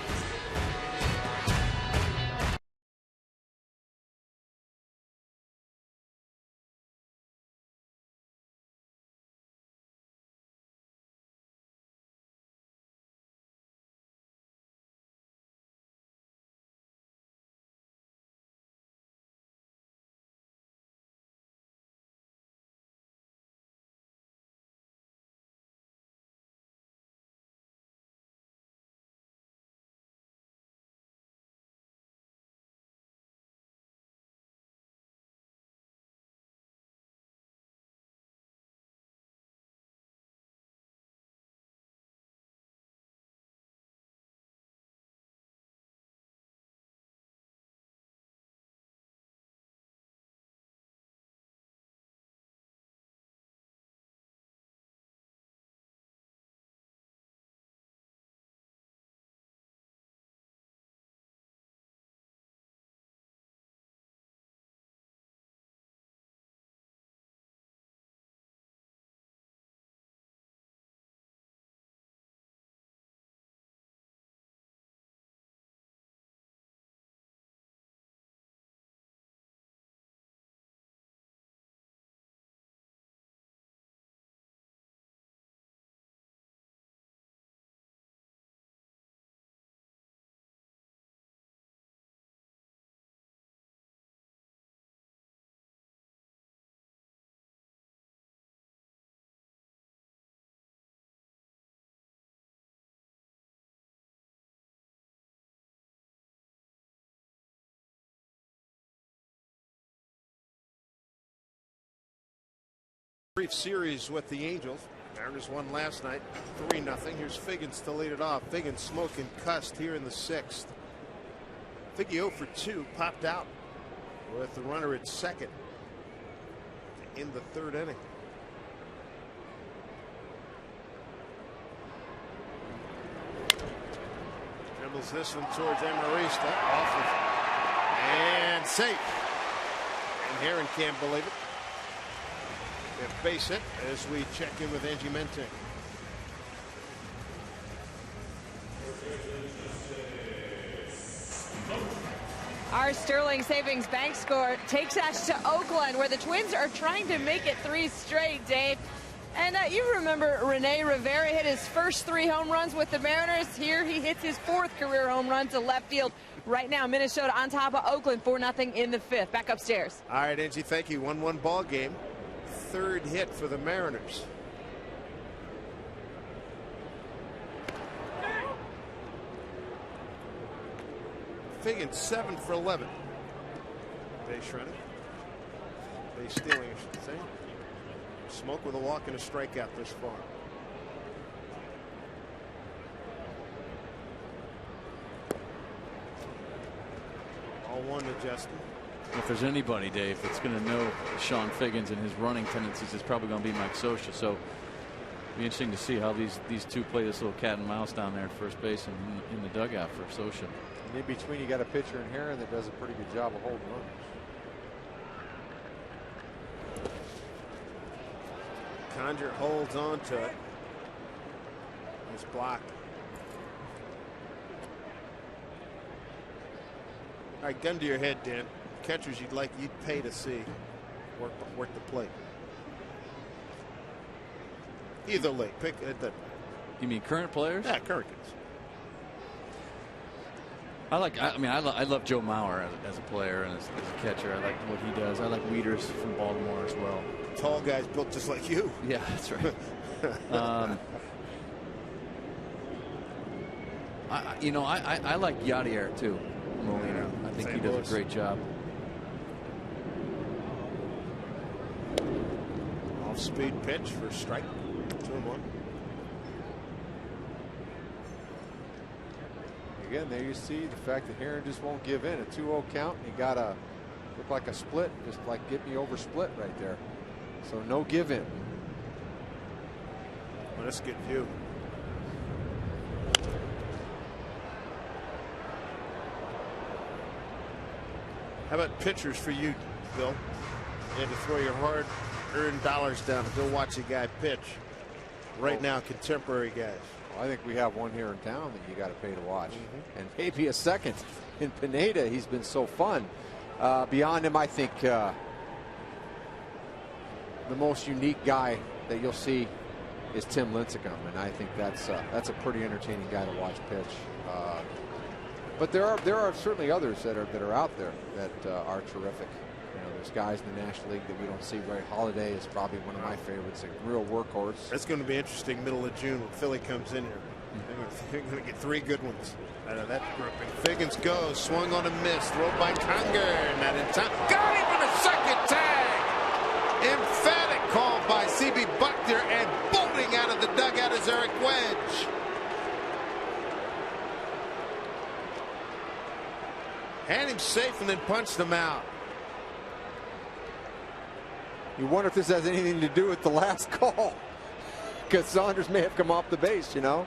Brief series with the Angels. Mariners won last night 3-0. Here's Figgins to lead it off. Figgins smoking cussed here in the 6th. Figgy 0 for 2 popped out with the runner at second in the 3rd inning. Dribbles this one towards Amarista. Off of and safe. And Heron can't believe it. Base hit as we check in with Angie Mentink. Our Sterling Savings Bank score takes us to Oakland, where the Twins are trying to make it 3 straight, Dave. And you remember Rene Rivera hit his first 3 home runs with the Mariners. Here he hits his 4th career home run to left field. Right now, Minnesota on top of Oakland 4-0 in the 5th. Back upstairs. All right, Angie, thank you. 1-1 ball game. 3rd hit for the Mariners. Figgins 7 for 11. Base running. Base stealing, I should say. Smoke with a walk and a strikeout this far. All one to Justin. If there's anybody, Dave, that's going to know Sean Figgins and his running tendencies, it's probably going to be Mike Scioscia. So it'll be interesting to see how these two play this little cat and mouse down there at first base and in the dugout for Scioscia. And in between, you got a pitcher in Herron that does a pretty good job of holding runners. Conjure holds on to it. It's blocked. All right, gun to your head, Dan. Catchers you'd pay to see work the plate. Either late. Pick the. You mean current players? Yeah, current kids. I love Joe Mauer as a player and as a catcher. I like what he does. I like Wieters from Baltimore as well. Tall guys built just like you. Yeah, that's right. I like Yadier too. Molina. I think he does a great job. Off-speed pitch for strike. 2-1. Again, there you see the fact that Herron just won't give in. A 2-0 count. He got a look like a split, just like get me over split right there. So no give in. Well, that's a good view. How about pitchers for you, Bill? You had to throw your hard-earned dollars down to go watch a guy pitch. Right now, contemporary guys. Well, I think we have one here in town that you got to pay to watch, and maybe a second in Pineda. He's been so fun. Beyond him, I think the most unique guy that you'll see is Tim Lincecum, and I think that's a pretty entertaining guy to watch pitch. But there are certainly others that are out there that are terrific. You know, there's guys in the National League that we don't see. Ray Holiday is probably one of my favorites, a real workhorse. It's going to be interesting middle of June when Philly comes in here. They're going to get 3 good ones out of that grouping. Figgins goes, swung on a miss, throw by Conger, not in time. Got him for the second tag. Emphatic call by C.B. Buckner, and bolting out of the dugout is Eric Wedge. Had him safe and then punched him out. You wonder if this has anything to do with the last call, because Saunders may have come off the base, you know.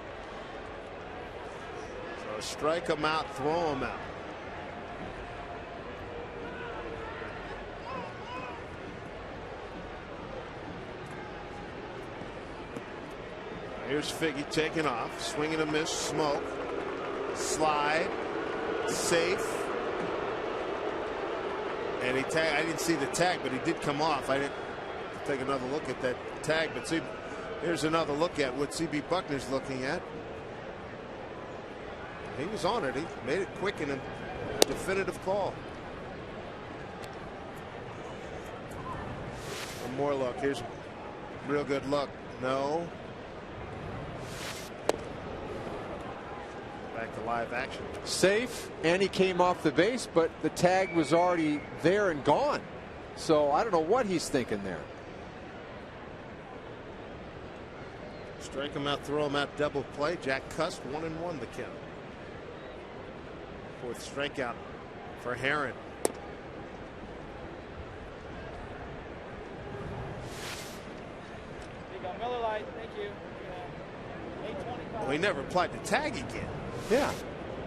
So strike him out, throw him out. Here's Figgy taking off, swinging a miss, smoke, slide, safe. And he tagged. I didn't see the tag, but he did come off. I didn't take another look at that tag, but see, here's another look at what C.B. Buckner's looking at. He was on it. He made it quick and a definitive call. One more look. Here's a real good look. No. Back to live action. Safe, and he came off the base, but the tag was already there and gone. So I don't know what he's thinking there. Strike him out, throw him out, double play. Jack Cust, 1-1 the count. 4th strikeout for Herron. Miller Lite, thank you. Well, he never applied the tag again. Yeah.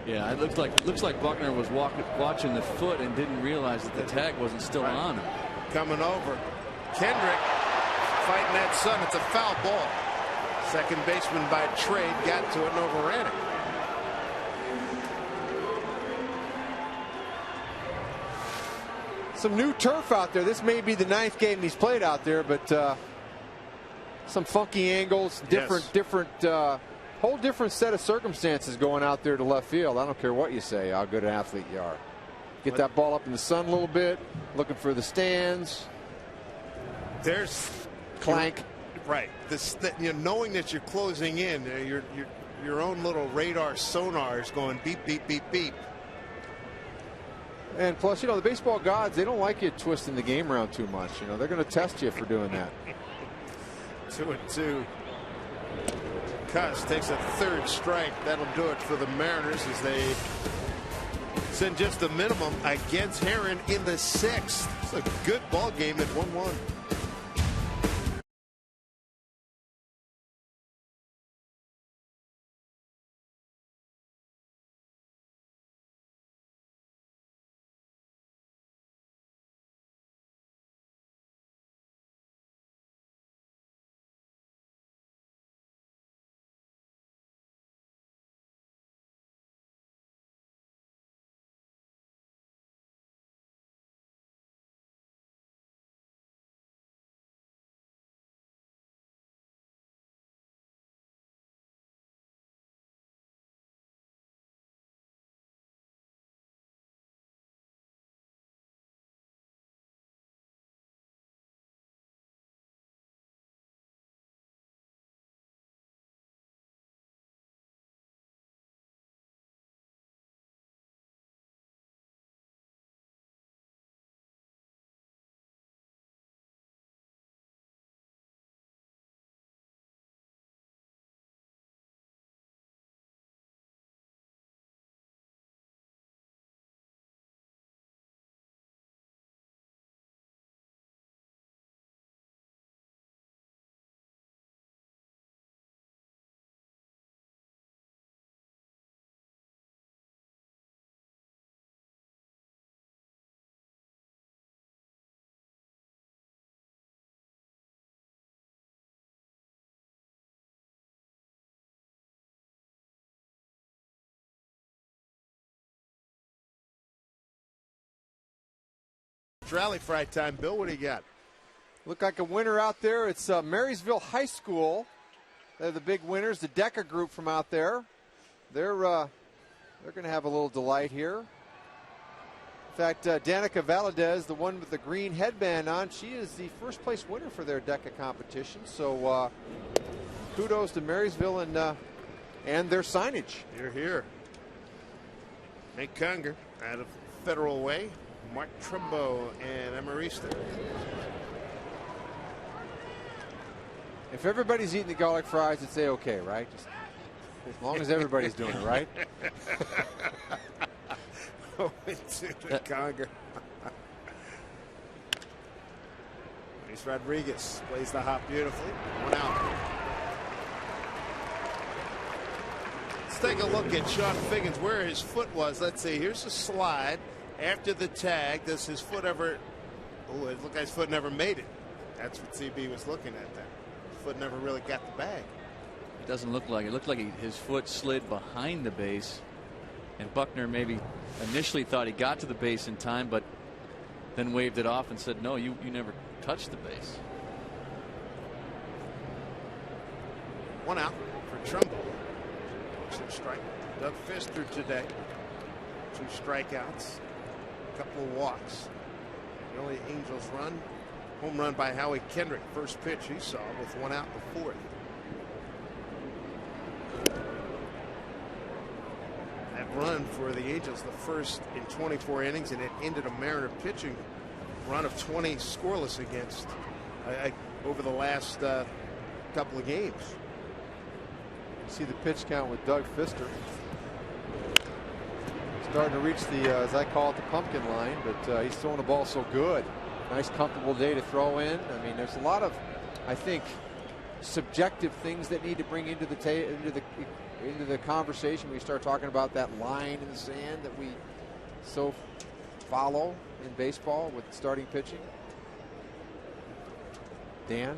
Yeah, it looks like Buckner was watching the foot and didn't realize that the tag wasn't still on him. Coming over. Kendrick fighting that sun. It's a foul ball. Second baseman by trade got to it and overran it. Some new turf out there. This may be the 9th game he's played out there, but some funky angles, whole different set of circumstances going out there to left field. I don't care what you say, how good an athlete you are. Get that ball up in the sun a little bit, looking for the stands. There's clank. Right. Knowing that you're closing in, your own little radar sonar is going beep, beep, beep, beep. And plus, you know, the baseball gods, they don't like you twisting the game around too much. You know, they're going to test you for doing that. 2-2. Cuss takes a third strike. That'll do it for the Mariners as they send just the minimum against Heron in the 6th. It's a good ball game at 1-1. Rally Fry time. Bill, what do you got? Look like a winner out there. It's Marysville High School. They're the big winners. The Deca group from out there. They're going to have a little delight here. In fact, Danica Valadez, the one with the green headband on, she is the first place winner for their Deca competition. So kudos to Marysville and their signage. You're here. Nate Conger out of Federal Way. Mark Trumbo and Emarista. If everybody's eating the garlic fries, it's okay, right? Just as long as everybody's doing it, right? To Conger. Luis Rodriguez plays the hop beautifully. 1 out. Let's take a look at Sean Figgins, where his foot was. Let's see. Here's a slide. After the tag, does his foot ever? Oh, it looked like his foot never made it. That's what CB was looking at there. His foot never really got the bag. It doesn't look like it. It looked like his foot slid behind the base, and Buckner maybe initially thought he got to the base in time, but then waved it off and said, "No, you never touched the base." 1 out for Trumbo. Some strike. Doug Fister today. 2 strikeouts. Couple of walks. The only Angels run, home run by Howie Kendrick. First pitch he saw with 1 out in the 4th. That run for the Angels, the first in 24 innings, and it ended a Mariner pitching run of 20 scoreless against over the last couple of games. You see the pitch count with Doug Fister. Starting to reach the, as I call it, the pumpkin line, but he's throwing the ball so good. Nice, comfortable day to throw in. I mean, there's a lot of, I think, subjective things that need to bring into the conversation when we start talking about that line in the sand that we so follow in baseball with starting pitching. Dan?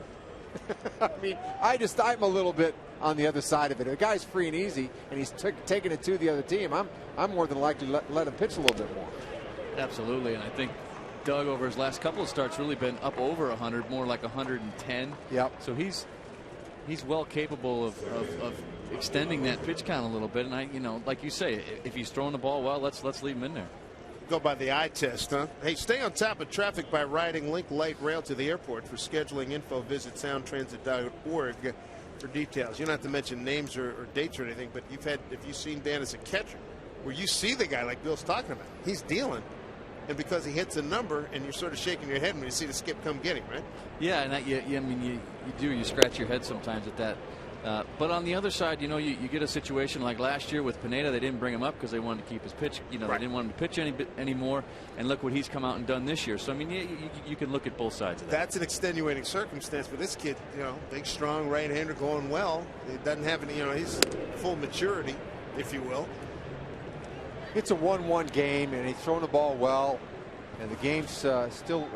I mean, I'm a little bit on the other side of it. If a guy's free and easy and he's taking it to the other team, I'm more than likely to let him pitch a little bit more. Absolutely, and I think Doug over his last couple of starts really been up over 100, more like 110. Yep. So he's well capable of extending that pitch count a little bit. And like you say, if he's throwing the ball well, let's leave him in there. Go by the eye test, huh? Hey, stay on top of traffic by riding Link Light Rail to the airport. For scheduling info, visit soundtransit.org for details. You don't have to mention names or dates or anything, but if you've seen Dan as a catcher, where you see the guy like Bill's talking about, he's dealing. and because he hits a number, and you're sort of shaking your head when you see the skip come get him, right? Yeah, and you scratch your head sometimes at that. But on the other side, you get a situation like last year with Pineda. They didn't bring him up because they wanted to keep his pitch. They didn't want him to pitch anymore. And look what he's come out and done this year. So I mean, you can look at both sides of that. That's an extenuating circumstance for this kid. Big, strong right-hander going well. He doesn't have any. He's full maturity, if you will. It's a 1-1 game, and he's throwing the ball well, and the game's still.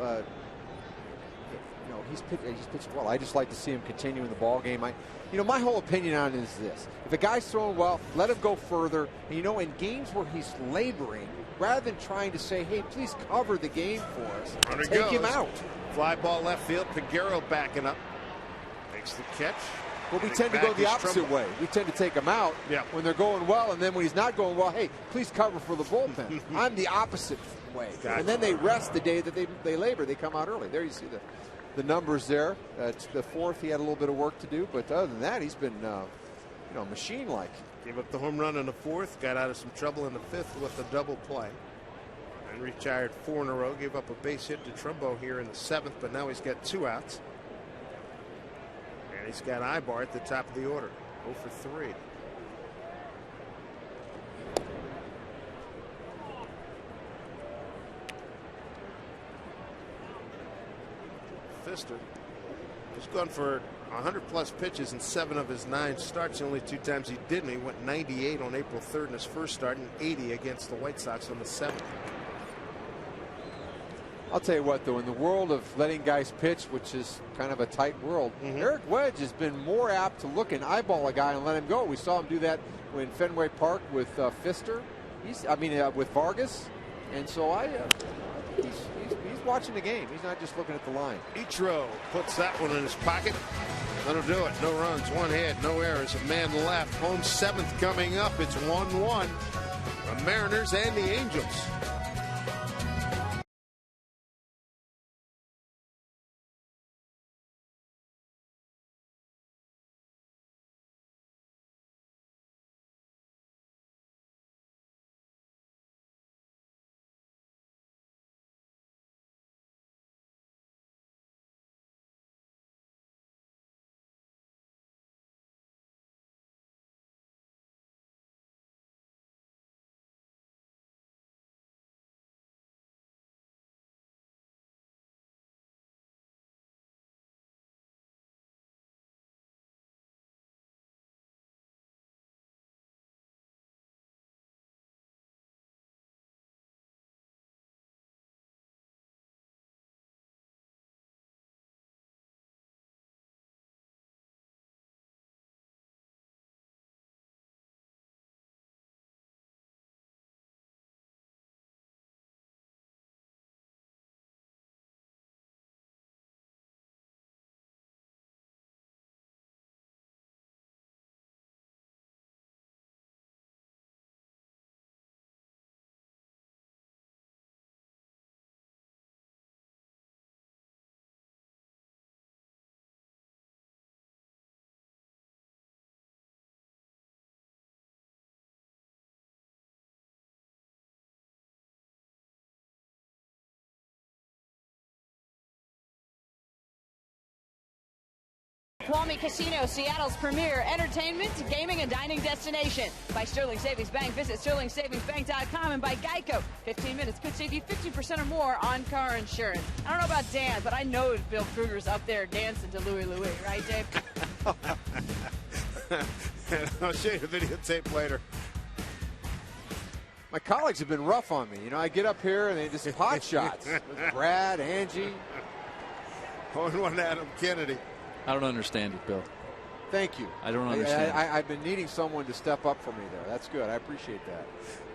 He's pitching well. I just like to see him continue in the ball game. My whole opinion on it is this: if a guy's throwing well, let him go further. And, in games where he's laboring, rather than trying to say, "Hey, please cover the game for us," take him out. Fly ball left field. Peguero backing up, makes the catch. But we tend to go the opposite way. We tend to take them out when they're going well, and then when he's not going well, hey, please cover for the bullpen. I'm the opposite way. Gotcha. And then they rest the day that they labor. They come out early. There you see the numbers there. The fourth, he had a little bit of work to do, but other than that, he's been machine-like. Gave up the home run in the fourth, got out of some trouble in the fifth with a double play, and retired 4 in a row. Gave up a base hit to Trumbo here in the seventh, but now he's got 2 outs. And he's got Ibar at the top of the order, 0 for 3. Fister has gone for 100-plus pitches in 7 of his 9 starts. The only 2 times he didn't. He went 98 on April 3rd in his first start and 80 against the White Sox on the 7th. I'll tell you what, though, in the world of letting guys pitch, which is kind of a tight world, Eric Wedge has been more apt to look and eyeball a guy and let him go. We saw him do that in Fenway Park with Fister. With Vargas. And so he's watching the game. He's not just looking at the line. Ichiro puts that one in his pocket. That'll do it. No runs, 1 hit, no errors, a man left. Home 7th coming up. It's 1-1. The Mariners and the Angels. Kwame Casino, Seattle's premier entertainment, gaming, and dining destination. By Sterling Savings Bank. Visit sterlingsavingsbank.com, and by Geico. 15 minutes could save you 50% or more on car insurance. I don't know about Dan, but I know Bill Kruger's up there dancing to Louie Louie, right, Dave? I'll show you the videotape later. My colleagues have been rough on me. I get up here and they just pot shots. With Brad, Angie. 0-1 Adam Kennedy. I don't understand it, Bill. Thank you. I don't understand. I've been needing someone to step up for me there. That's good. I appreciate that.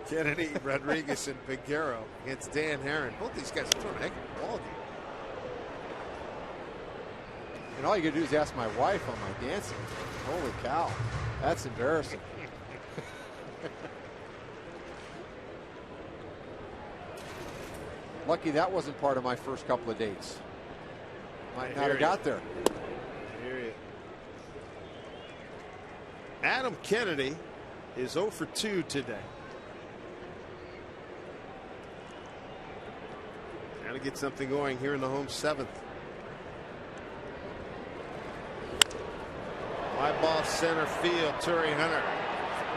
Kennedy, Rodriguez, and Peguero against Dan Herron. Both these guys are throwing a heck of a ball game. And all you got to do is ask my wife on my dancing. Holy cow. That's embarrassing. Lucky that wasn't part of my first couple of dates. Might not have got there. Adam Kennedy is 0 for 2 today. Trying to get something going here in the home seventh. Fly ball center field. Torrey Hunter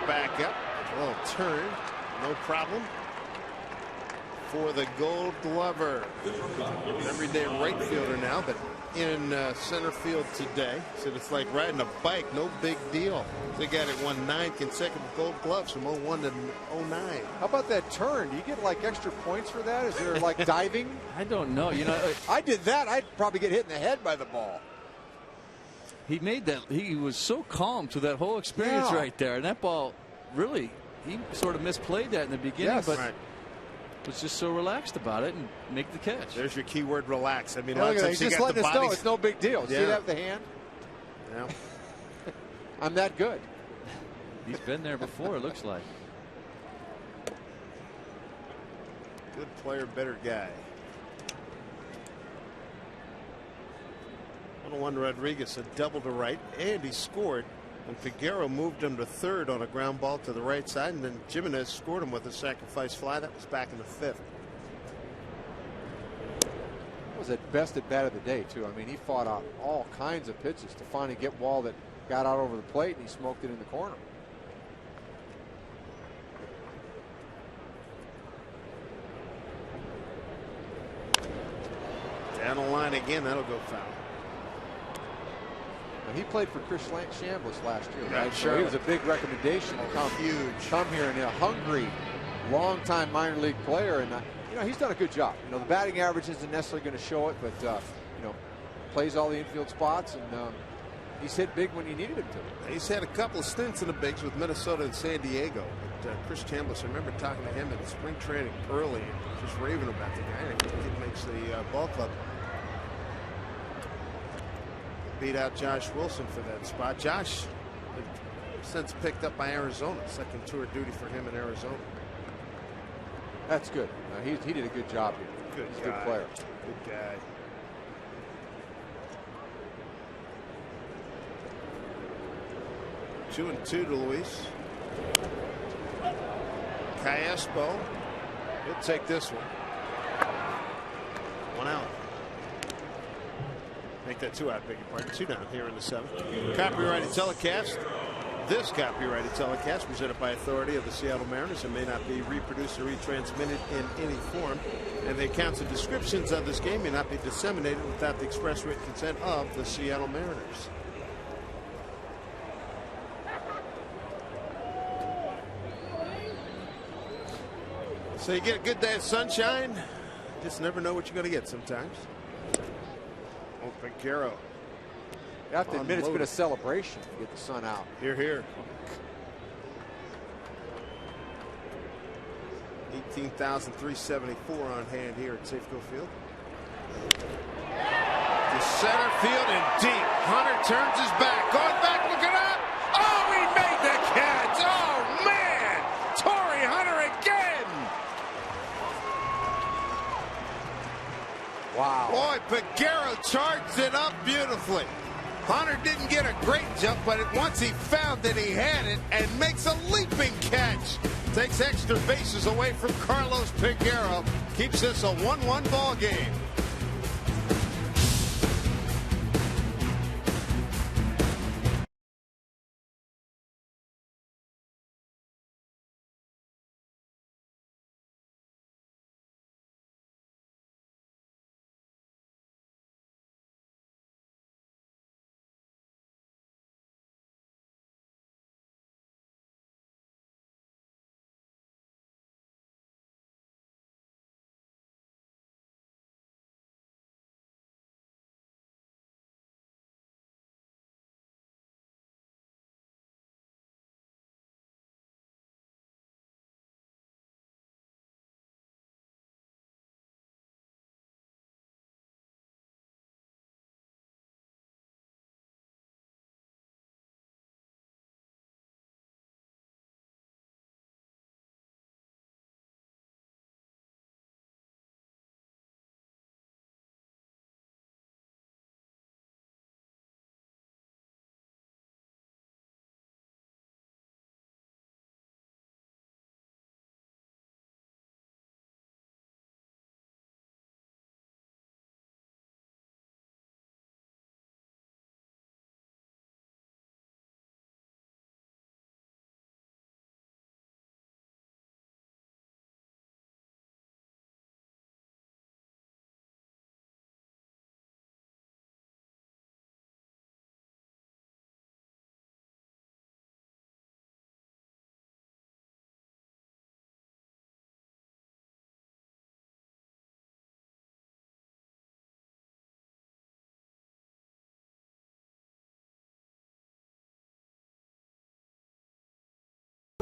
back up. A little turn. No problem for the Gold Glover. Everyday right fielder now, but in center field today. Said it's like riding a bike, no big deal. They got it won 9 consecutive Gold Gloves from 01 to 09. How about that turn? Do you get like extra points for that? Is there like diving? I don't know. You know, I did that. I'd probably get hit in the head by the ball. he made that. He was so calm to that whole experience Yeah. right there, and that ball really, he sort of misplayed that in the beginning, Yes. but Right. was just so relaxed about it and make the catch. There's your key word, relax. I mean, Yeah, a lot look of at that. times He's you just got letting the us know bodies. it's no big deal. See Yeah. that with the hand? Yeah. I'm that good. He's been there before, it looks like. Good player, better guy. 101 Rodriguez, a double to right, and he scored. And Figueroa moved him to third on a ground ball to the right side, and then Jimenez scored him with a sacrifice fly. That was back in the fifth. That was at best at bat of the day, too. I mean, he fought out all kinds of pitches to finally get Wall that got out over the plate, and he smoked it in the corner. Down the line again, that'll go foul. Now, he played for Chris Chambliss last year, Yeah, right? sure. So he was a big recommendation to come here, and a hungry, long-time minor league player, and you know, he's done a good job. You know, the batting average isn't necessarily going to show it, but you know, plays all the infield spots, and he's hit big when you needed him to. He's had a couple of stints in the bigs with Minnesota and San Diego. But Chris Chambliss, I remember talking to him in spring training early, and just raving about the guy. And he makes the ball club. Beat out Josh Wilson for that spot. Josh, since picked up by Arizona, second tour duty for him in Arizona. That's good. He did a good job here. He's a good player. Good guy. Two and two to Luis. Callaspo. He'll take this one. One out. Make that 2 out, beg your pardon. 2 down here in the 7th. Copyrighted telecast. This copyrighted telecast presented by authority of the Seattle Mariners and may not be reproduced or retransmitted in any form. And the accounts and descriptions of this game may not be disseminated without the express written consent of the Seattle Mariners. So you get a good day of sunshine. Just never know what you're going to get sometimes. Oh, Figueroa. You have to admit it's been a celebration to get the sun out. Here, here. 18,374 on hand here at Safeco Field. To center field and deep. Hunter turns his back. Going back, looking up. Oh, he made the catch. Oh, man. Torrey Hunter again. Wow. Boy, Figueroa charged it up beautifully. Hunter didn't get a great jump, but once he found that he had it and makes a leaping catch. Takes extra bases away from Carlos Figueroa. Keeps this a 1-1 ball game.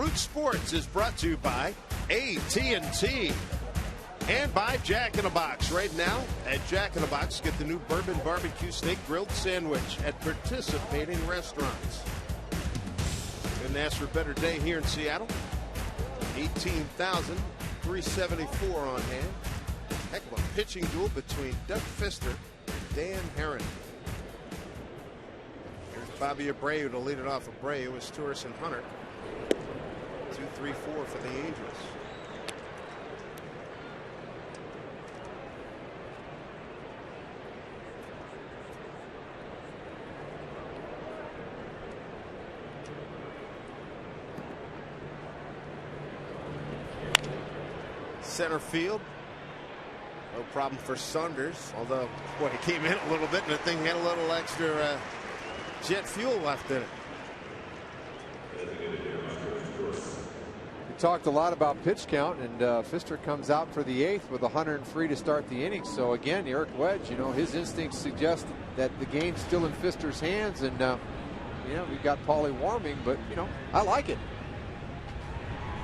Root Sports is brought to you by AT&T and by Jack in the Box. Right now at Jack in the Box, get the new bourbon barbecue steak grilled sandwich at participating restaurants. Couldn't ask for a better day here in Seattle. 18,374 on hand. Heck of a pitching duel between Doug Fister and Dan Herron. Here's Bobby Abreu to lead it off. Abreu is Torres and Hunter. 2-3-4 for the Angels. Center field. No problem for Saunders, although, boy, he came in a little bit and the thing had a little extra jet fuel left in it. We talked a lot about pitch count, and Fister comes out for the 8th with 103 to start the inning. So again, Eric Wedge, you know, his instincts suggest that the game's still in Fister's hands, and you know, we've got Paulie warming, but you know, I like it.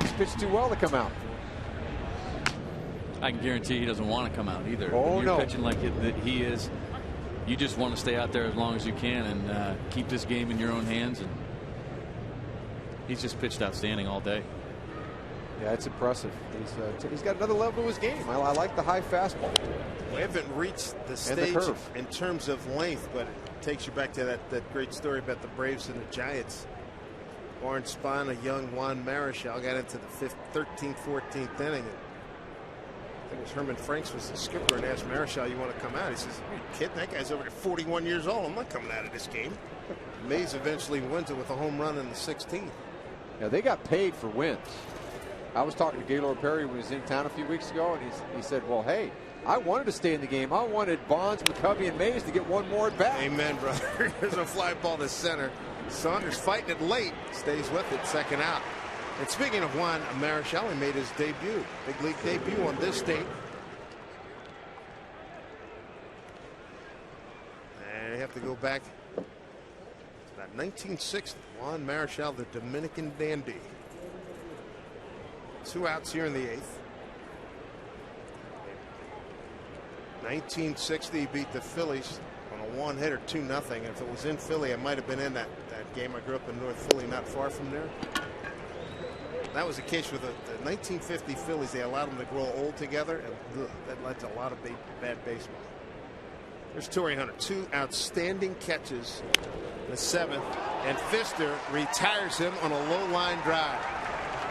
He's pitched too well to come out. I can guarantee he doesn't want to come out either. Oh, when you're no. pitching like he is, you just want to stay out there as long as you can and keep this game in your own hands. And he's just pitched outstanding all day. Yeah, it's impressive. He's got another level to his game. I like the high fastball. We haven't reached the stage in terms of length, but it takes you back to that great story about the Braves and the Giants. Warren Spahn, a young Juan Marichal, got into the 13th, 14th inning. And I think it was Herman Franks was the skipper and asked Marichal, you want to come out? He says, are you kidding? That guy's over there 41 years old. I'm not coming out of this game. Mays eventually wins it with a home run in the 16th. Yeah, they got paid for wins. I was talking to Gaylord Perry when he was in town a few weeks ago, and he said, well, hey, I wanted to stay in the game. I wanted Bonds, McCovey, and Mays to get one more at bat. Amen, brother. There's a fly ball to center. Saunders fighting it late, stays with it, second out. And speaking of Juan Marichal, he made his debut, big league debut on this date. And you have to go back to about 1960. Juan Marichal, the Dominican dandy. 2 outs here in the 8th. 1960, he beat the Phillies on a one-hitter, 2-0. And if it was in Philly, I might have been in that game. I grew up in North Philly, not far from there. That was the case with the 1950 Phillies. They allowed them to grow old together, and that led to a lot of bad baseball. There's Torrey Hunter, 2 outstanding catches in the 7th, and Fister retires him on a low line drive.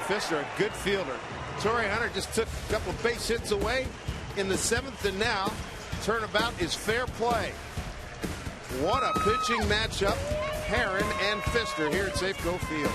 Fister, a good fielder. Torrey Hunter just took a couple of base hits away in the 7th, and now turnabout is fair play. What a pitching matchup. Herron and Fister here at Safeco Field.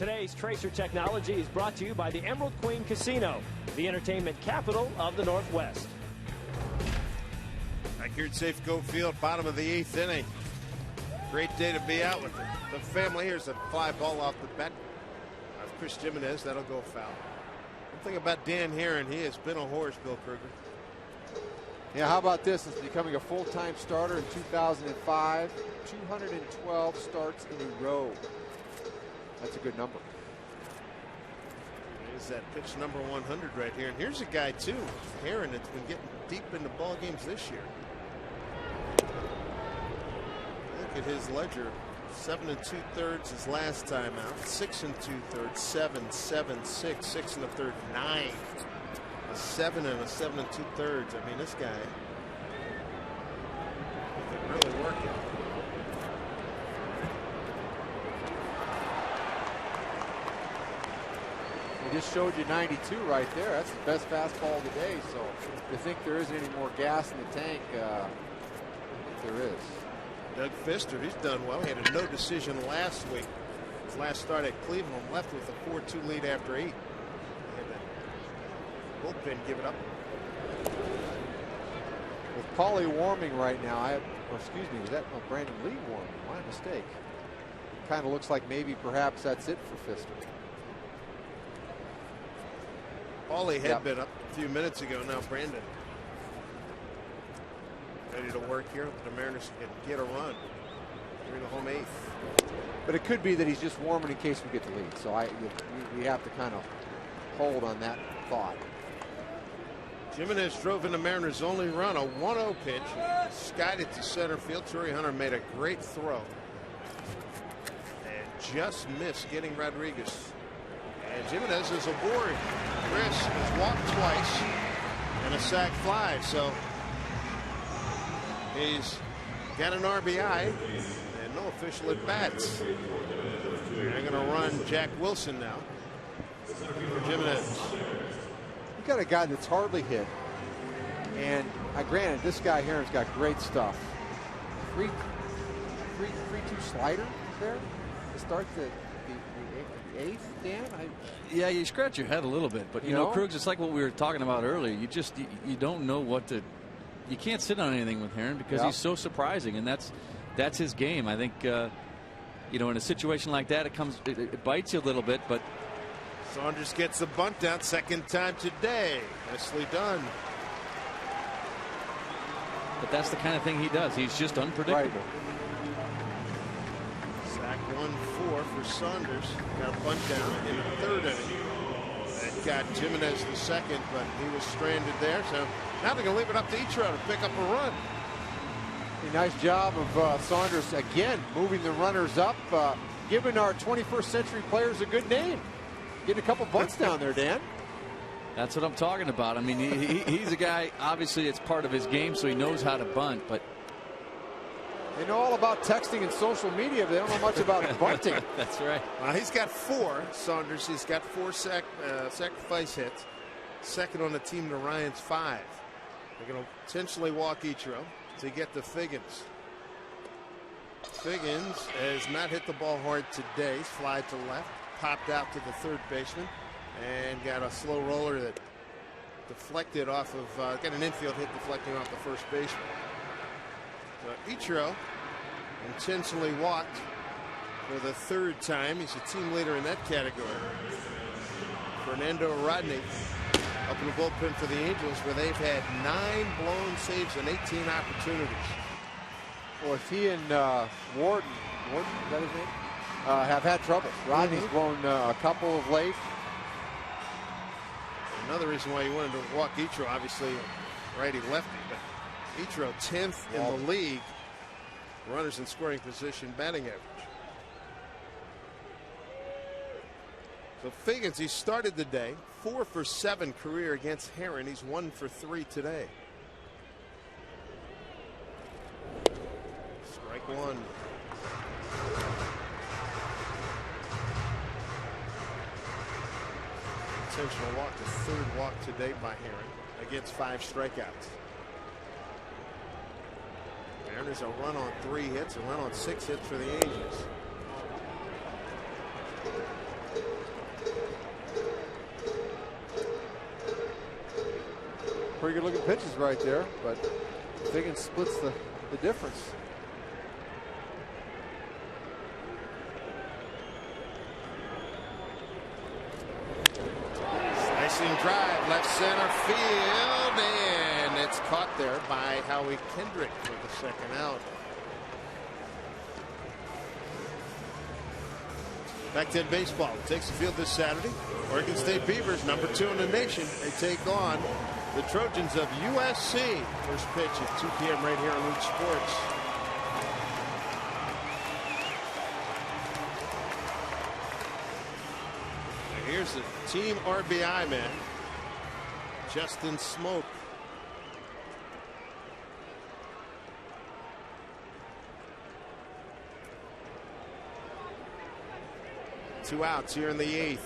Today's Tracer Technology is brought to you by the Emerald Queen Casino, the entertainment capital of the Northwest. Back here at Safeco Field, bottom of the 8th inning. Great day to be out with the family. Here's a fly ball off the bat of Chris Gimenez. That'll go foul. One thing about Dan Herron, he has been a horse, Bill Krueger. Yeah, how about this? It's becoming a full-time starter in 2005. 212 starts in a row. That's a good number. There's that pitch number 100 right here. And here's a guy, too, Herron, that's been getting deep into ball games this year. Look at his ledger. 7 2/3 his last time out. 6 2/3, 7, 7, 6, 6 1/3, 9. A 7 and a 7 2/3. I mean, this guy can really work it. He just showed you 92 right there. That's the best fastball of the day. So if you think there isn't any more gas in the tank, I think there is. Doug Fister, he's done well. He had a no decision last week. His last start at Cleveland, left with a 4-2 lead after 8. He had that bullpen give it up. With Paulie warming right now, was that Brandon Lee warming? My mistake. Kind of looks like maybe perhaps that's it for Fister. Paulie had been up a few minutes ago. Now Brandon ready to work here. The Mariners can get a run. They're in the home 8th. But it could be that he's just warming in case we get the lead. So we have to kind of hold on that thought. Gimenez drove in the Mariners' only run, a 1-0 pitch. Skied it to center field. Torrey Hunter made a great throw and just missed getting Rodriguez. And Gimenez is aboard. Chris has walked twice and a sac fly. So he's got an RBI and no official at bats. They're going to run Jack Wilson now for Gimenez. You got a guy that's hardly hit, and granted, this guy Herron's got great stuff. 3-2 slider there to start the 8th, Dan. Yeah, you scratch your head a little bit, but you know, Krug's, it's like what we were talking about earlier. You don't know what to. You can't sit on anything with Herron because he's so surprising, and that's his game. I think in a situation like that, it bites you a little bit, but. Saunders gets the bunt down, second time today. Nicely done. But that's the kind of thing he does. He's just unpredictable. Right. Sack 1-4 for Saunders. Got a bunt down in the 3rd inning. That got Gimenez the second, but he was stranded there. So now they're going to leave it up to Ichiro to pick up a run. A nice job of Saunders again moving the runners up, giving our 21st century players a good name. Getting a couple bunts down there, Dan. That's what I'm talking about. I mean, he's a guy, obviously it's part of his game, so he knows how to bunt, but. They know all about texting and social media, but they don't know much about bunting. That's right. Well, he's got 4, Saunders. He's got 4 sacrifice hits. Second on the team to Ryan's 5. They're going to potentially walk Ichiro to get to Figgins. Figgins has not hit the ball hard today. He's flied to left. Popped out to the 3rd baseman and got a slow roller that deflected off of got an infield hit deflecting off the 1st baseman. So Ichiro intentionally walked for the 3rd time. He's a team leader in that category. Fernando Rodney up in the bullpen for the Angels, where they've had 9 blown saves and 18 opportunities. Well, if he and Warden, is that his name? Have had trouble. Rodney's blown a couple of late. Another reason why you wanted to walk Ichiro, obviously righty-lefty, but Ichiro 10th in the league, runners in scoring position, batting average. So Figgins, he started the day 4 for 7 career against Herron. He's 1 for 3 today. Strike 1. Intentional walk, the 3rd walk today by Herron against 5 strikeouts. Mariners a run on 3 hits, a run on 6 hits for the Angels. pretty good looking pitches right there, but Figgins splits the difference. Slicing drive, left center field, and it's caught there by Howie Kendrick for the second out. Pac-10 baseball takes the field this Saturday. Oregon State Beavers, #2 in the nation. They take on the Trojans of USC. First pitch at 2 p.m. right here on Root Sports. Now here's the team RBI man, Justin Smoke. Two outs here in the 8th.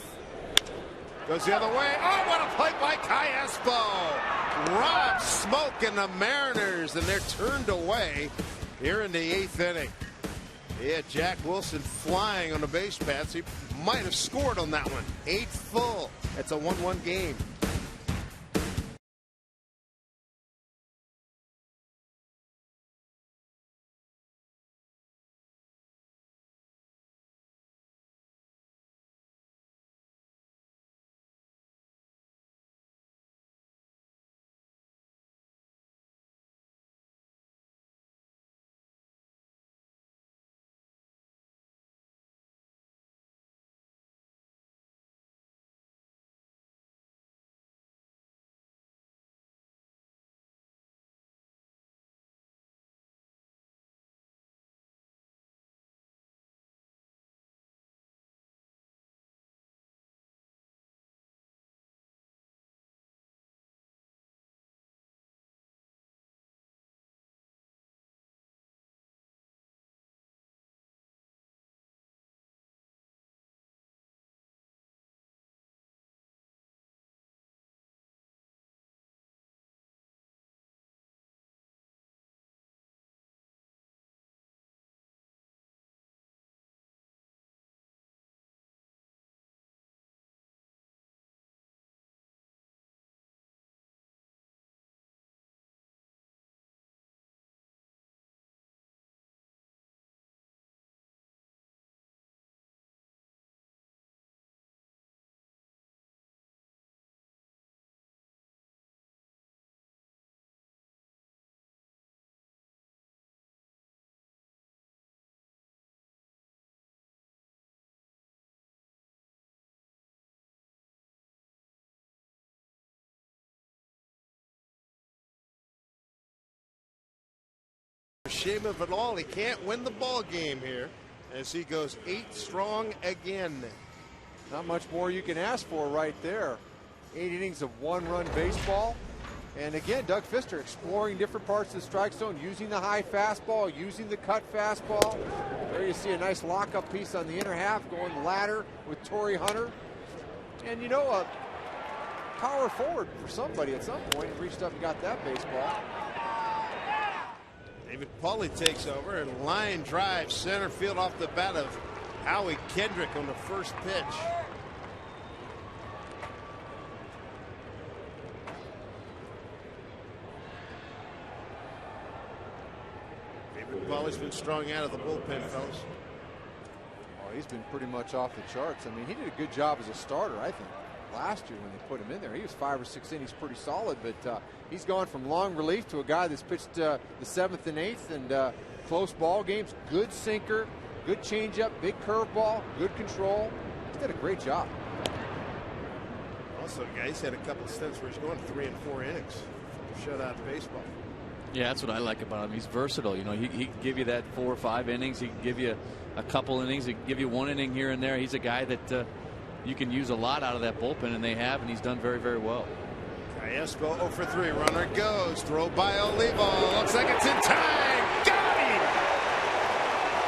Goes the other way. Oh, what a play by Kai Espo. Rob Smoke and the Mariners, and they're turned away here in the 8th inning. Yeah, Jack Wilson flying on the base paths. He might have scored on that one. 8 full. It's a 1-1 game. Shame of it all, he can't win the ball game here as he goes 8 strong again. Not much more you can ask for right there. 8 innings of 1-run baseball. And again, Doug Fister exploring different parts of the strike zone, using the high fastball, using the cut fastball. There you see a nice lockup piece on the inner half, going ladder with Torrey Hunter. And you know, a power forward for somebody at some point reached up and got that baseball. David Pauly takes over and line drive center field off the bat of Howie Kendrick on the first pitch. David Pauly's been strung out of the bullpen, fellas. Oh, he's been pretty much off the charts. I mean, he did a good job as a starter, I think. Last year when they put him in there, he was 5 or 6 innings pretty solid, but he's gone from long relief to a guy that's pitched the 7th and 8th and close ball games. Good sinker, good changeup, big curveball, good control. He's did a great job. Also, guys had a couple of stints where he's going 3 and 4 innings for shutout baseball. Yeah, that's what I like about him. He's versatile. You know, he can give you that 4 or 5 innings. He can give you a couple innings. He can give you 1 inning here and there. He's a guy that you can use a lot out of that bullpen, and they have, and he's done very, very well. Kai Espo 0 for 3. Runner goes. Throw by Olivo. Looks like it's in time. Got him!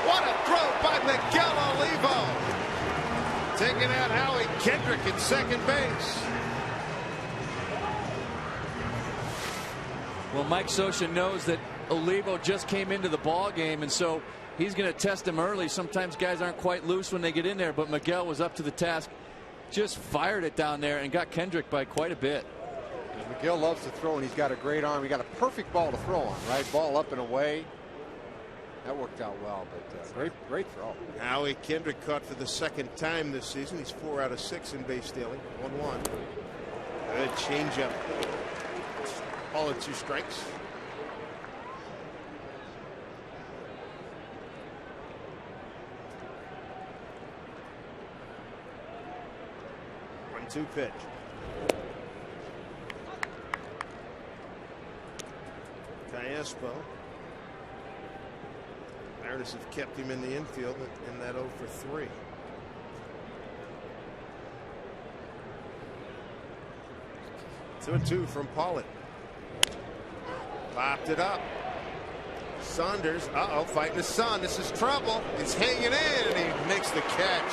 What a throw by Miguel Olivo. Taking out Howie Kendrick at second base. Well, Mike Scioscia knows that Olivo just came into the ball game, and so he's going to test him early. Sometimes guys aren't quite loose when they get in there, but Miguel was up to the task. Just fired it down there and got Kendrick by quite a bit. Megill loves to throw, and he's got a great arm. He got a perfect ball to throw on, right? Ball up and away. That worked out well, but great throw. Howie Kendrick caught for the second time this season. He's 4 out of 6 in base stealing. 1-1. Good changeup. All at 2 strikes. One-two pitch. Callaspo. Mariners have kept him in the infield in that 0 for 3. Two and 2 from Pollock. Popped it up. Saunders, fighting the sun. This is trouble. He's hanging in, and he makes the catch.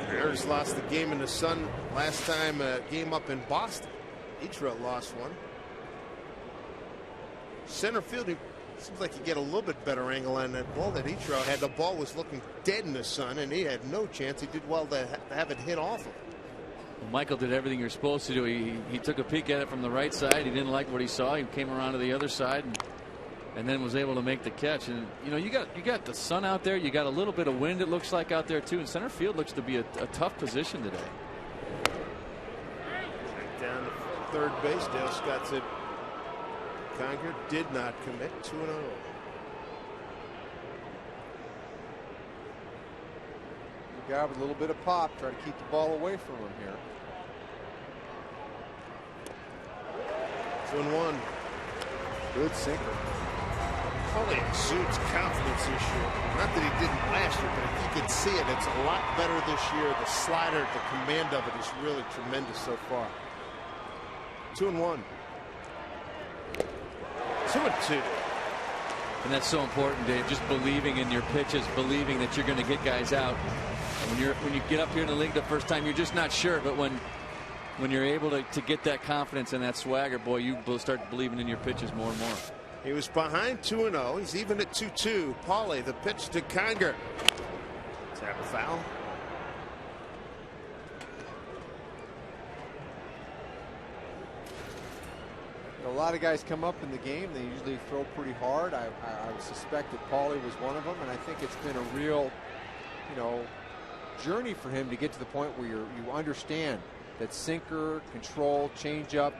Mariners lost the game in the sun last time, game up in Boston. Ichiro lost one. Center field, it seems like you get a little bit better angle on that ball that Ichiro had. The ball was looking dead in the sun, and he had no chance. He did well to have it hit off him. Well, Michael did everything you're supposed to do. He took a peek at it from the right side. He didn't like what he saw. He came around to the other side and then was able to make the catch. And you know, you got the sun out there. You got a little bit of wind, it looks like, out there too. And center field looks to be a tough position today. Down to third base. Dale Scott said Conger did not commit. 2-0. The guy with a little bit of pop, try to keep the ball away from him here. 2-1. Good sinker. Paulie exudes confidence this year. Not that he didn't last year, but you can see it. It's a lot better this year. The slider, the command of it is really tremendous so far. 2-1. 2-2. And that's so important, Dave. Just believing in your pitches, believing that you're going to get guys out. When you get up here in the league the first time, you're just not sure. But when you're able to get that confidence and that swagger, boy, you will start believing in your pitches more and more. He was behind 2-0. He's even at 2-2. Paulie, the pitch to Conger. Tap foul. A lot of guys come up in the game. They usually throw pretty hard. I would suspect that Paulie was one of them, and I think it's been a real, journey for him to get to the point where you understand that sinker, control, changeup,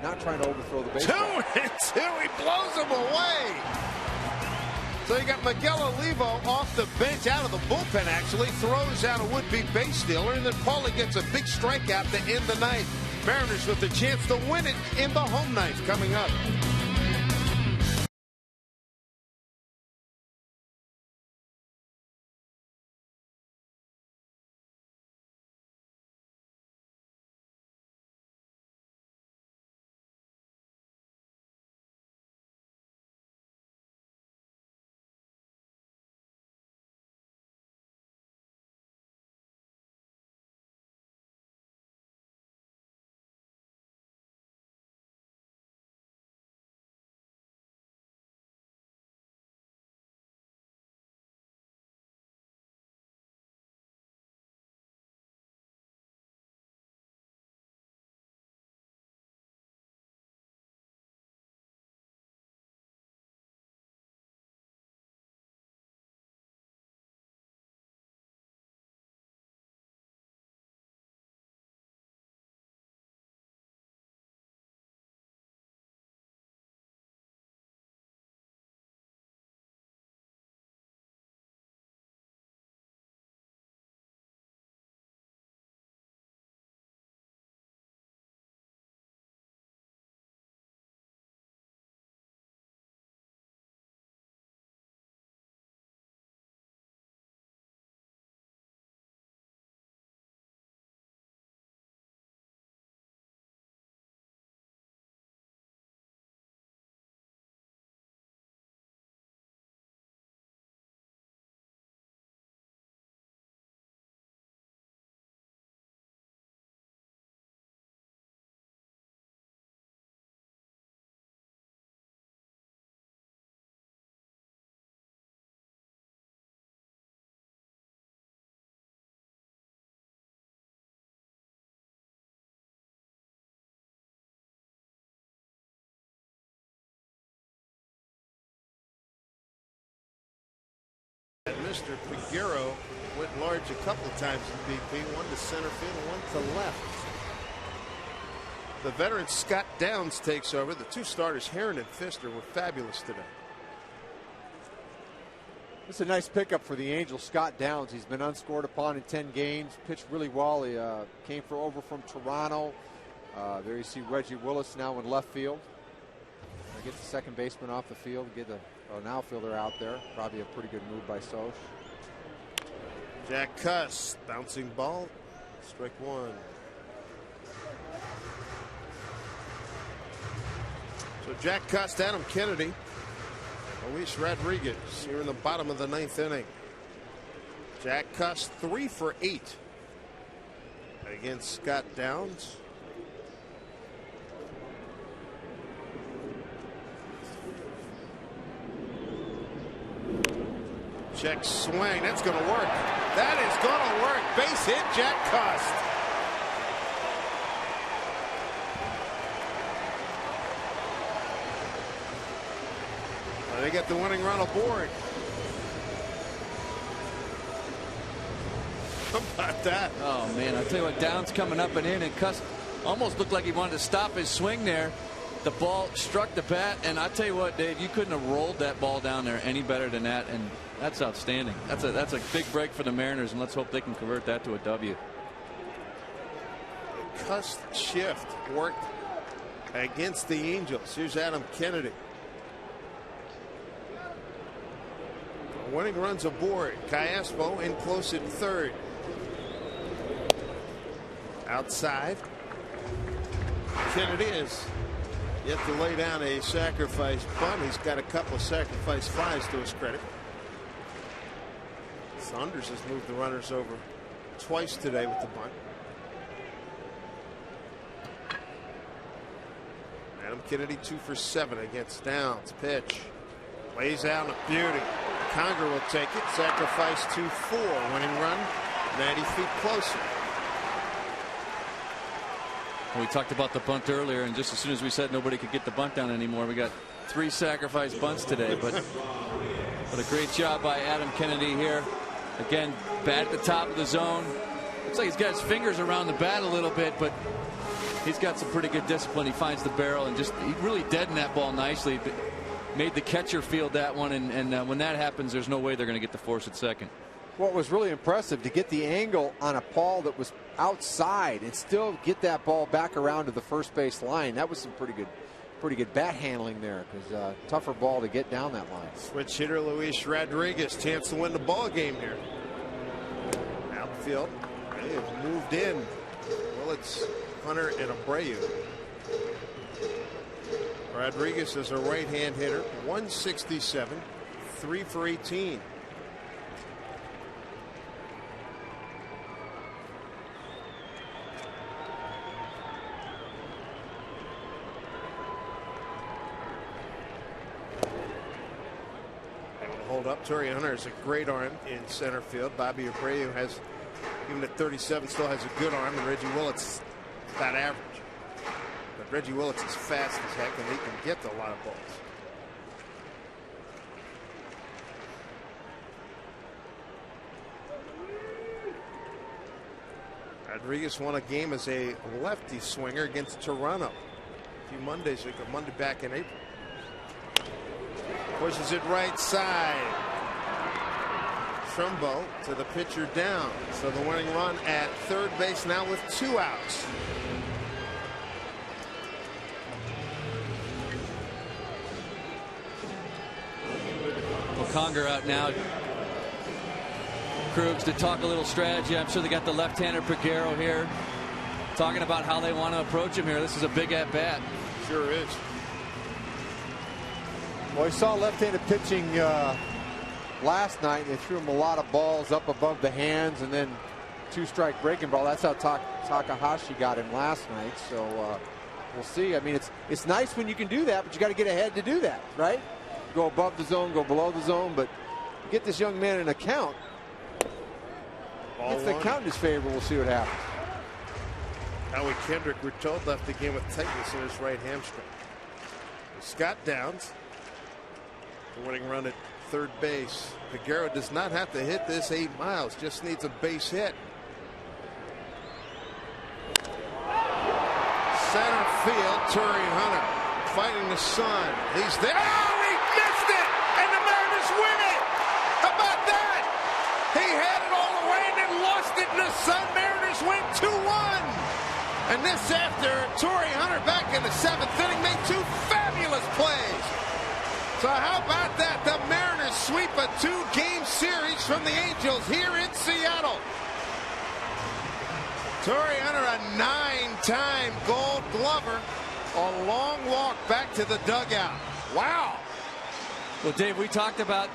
not trying to overthrow the baseball. 2-2. He blows him away. So you got Miguel Olivo off the bench, out of the bullpen actually, throws out a would-be base stealer, and then Paulie gets a big strikeout to end the night. Mariners with the chance to win it in the home ninth coming up. Mr. Peguero went large a couple of times in BP, one to center field and one to left. The veteran Scott Downs takes over. The two starters, Heron and Pfister, were fabulous today. It's a nice pickup for the Angels. Scott Downs, he's been unscored upon in 10 games, pitched really well. He came over from Toronto. There you see Reggie Willis now in left field. Get the second baseman off the field, get an outfielder out there. Probably a pretty good move by Soch. Jack Cuss, bouncing ball, strike one. So Jack Cuss, Adam Kennedy, Luis Rodriguez here in the bottom of the 9th inning. Jack Cuss 3 for 8 against Scott Downs. Check swing. That's going to work. That is going to work. Base hit, Jack Cust. Well, they get the winning run aboard. How about that? Oh, man. I'll tell you what, Downs coming up and in, and Cust almost looked like he wanted to stop his swing there. The ball struck the bat, and I tell you what, Dave, you couldn't have rolled that ball down there any better than that, and that's outstanding. That's a big break for the Mariners, and let's hope they can convert that to a W. The Cust shift worked against the Angels. Here's Adam Kennedy. Winning runs aboard. Callaspo in close at third. Outside. Kennedy is yet to lay down a sacrifice bunt. He's got a couple of sacrifice flies to his credit. Saunders has moved the runners over twice today with the bunt. Adam Kennedy 2 for 7 against Downs. Pitch. Lays out a beauty. Conger will take it. Sacrifice 2-4. Winning run 90 feet closer. We talked about the bunt earlier, and just as soon as we said nobody could get the bunt down anymore, we got 3 sacrifice bunts today. But a great job by Adam Kennedy here. Again, bat at the top of the zone. Looks like he's got his fingers around the bat a little bit, but he's got some pretty good discipline. He finds the barrel and just he really deadened that ball nicely. Made the catcher field that one, and when that happens, there's no way they're going to get the force at second. What was really impressive to get the angle on a ball that was outside and still get that ball back around to the first base line. That was some pretty good bat handling there, because tougher ball to get down that line. Switch hitter Luis Rodriguez, chance to win the ball game here. Outfield, they have moved in. Well, it's Hunter and Abreu. Rodriguez is a right-hand hitter, 167, 3 for 18. Hold up. Torrey Hunter has a great arm in center field. Bobby Abreu has, even at 37, still has a good arm, and Reggie Willits about average. But Reggie Willits is fast as heck, and he can get to a lot of balls. Rodriguez won a game as a lefty swinger against Toronto a few Mondays ago, Monday back in April. Pushes it right side. Trumbo to the pitcher down. So the winning run at third base now with 2 outs. Well, Conger out now. Krugs to talk a little strategy. I'm sure they got the left-hander Peguero here talking about how they want to approach him here. This is a big at-bat. Sure is. Well, we saw left-handed pitching last night. They threw him a lot of balls up above the hands, and then 2-strike breaking ball. That's how Takahashi got him last night. So we'll see. I mean, it's nice when you can do that, but you got to get ahead to do that, right? Go above the zone, go below the zone, but get this young man an account. If the count is favorable, we'll see what happens. Howie Kendrick, we're told, left the game with tightness in his right hamstring. Scott Downs, the winning run at third base. Peguero does not have to hit this 8 miles, just needs a base hit. Center field, Torrey Hunter fighting the sun. He's there. Oh, he missed it! And the Mariners win it! How about that? He had it all the way and then lost it in the sun. Mariners win 2-1. And this after Torrey Hunter back in the 7th inning made 2 fabulous plays. So how about that? The Mariners sweep a 2-game series from the Angels here in Seattle. Torrey Hunter, a 9-time Gold Glover. A long walk back to the dugout. Wow. Well, Dave, we talked about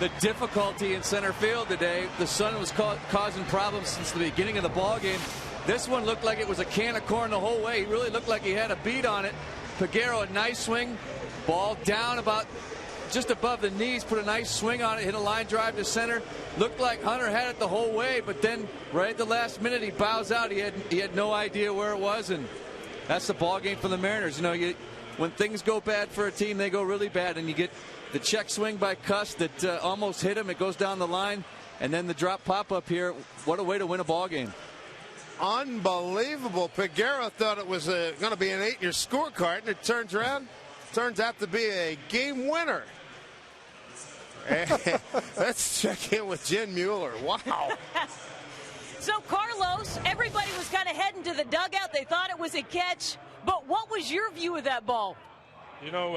the difficulty in center field today. The sun was causing problems since the beginning of the ball game. This one looked like it was a can of corn the whole way. He really looked like he had a beat on it. Peguero, a nice swing. Ball down about just above the knees, put a nice swing on it, hit a line drive to center. Looked like Hunter had it the whole way, but then right at the last minute he bows out. He had no idea where it was, and that's the ball game for the Mariners. You know, when things go bad for a team, they go really bad, and you get the check swing by Cuss that almost hit him. It goes down the line, and then the drop pop up here. What a way to win a ball game. Unbelievable. Peguero thought it was going to be an 8 in your scorecard, and it turns out to be a game winner. Let's check in with Jen Mueller. Wow. So, Carlos, everybody was kind of heading to the dugout. They thought it was a catch. But what was your view of that ball? You know,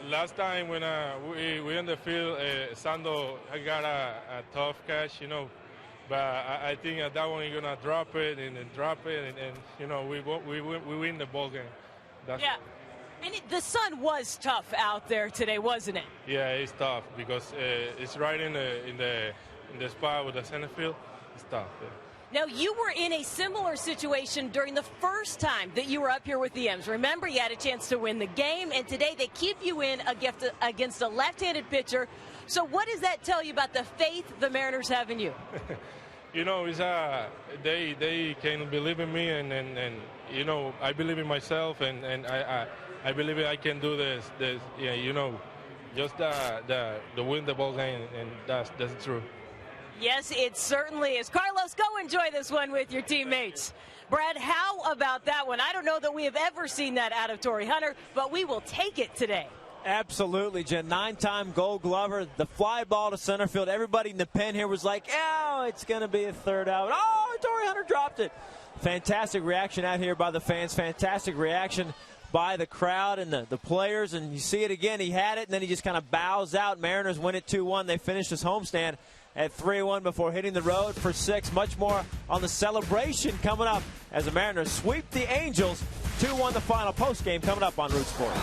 last time when we in the field, Sando got a tough catch, you know. But I think that one you're going to drop it and then drop it. And you know, we win the ball game. Yeah. And the sun was tough out there today, wasn't it? Yeah, it's tough because it's right in the spot with the center field. It's tough. Yeah. Now, you were in a similar situation during the first time that you were up here with the M's. Remember, you had a chance to win the game, and today they keep you in against a left-handed pitcher. So what does that tell you about the faith the Mariners have in you? You know, it's they can believe in me, and you know, I believe in myself, and I believe I can do this. Yeah, you know, just the win the ball game, and that's true. Yes, it certainly is. Carlos, go enjoy this one with your teammates. Brad, how about that one? I don't know that we have ever seen that out of Torrey Hunter, but we will take it today. Absolutely, Jen. 9-time Gold Glover. The fly ball to center field. Everybody in the pen here was like, oh, it's going to be a third out. Oh, Torrey Hunter dropped it. Fantastic reaction out here by the fans. Fantastic reaction by the crowd and the players. And you see it again. He had it, and then he just kind of bows out. Mariners win it 2-1. They finished his homestand at 3-1 before hitting the road for 6. Much more on the celebration coming up as the Mariners sweep the Angels. 2-1 the final postgame coming up on Root Sports.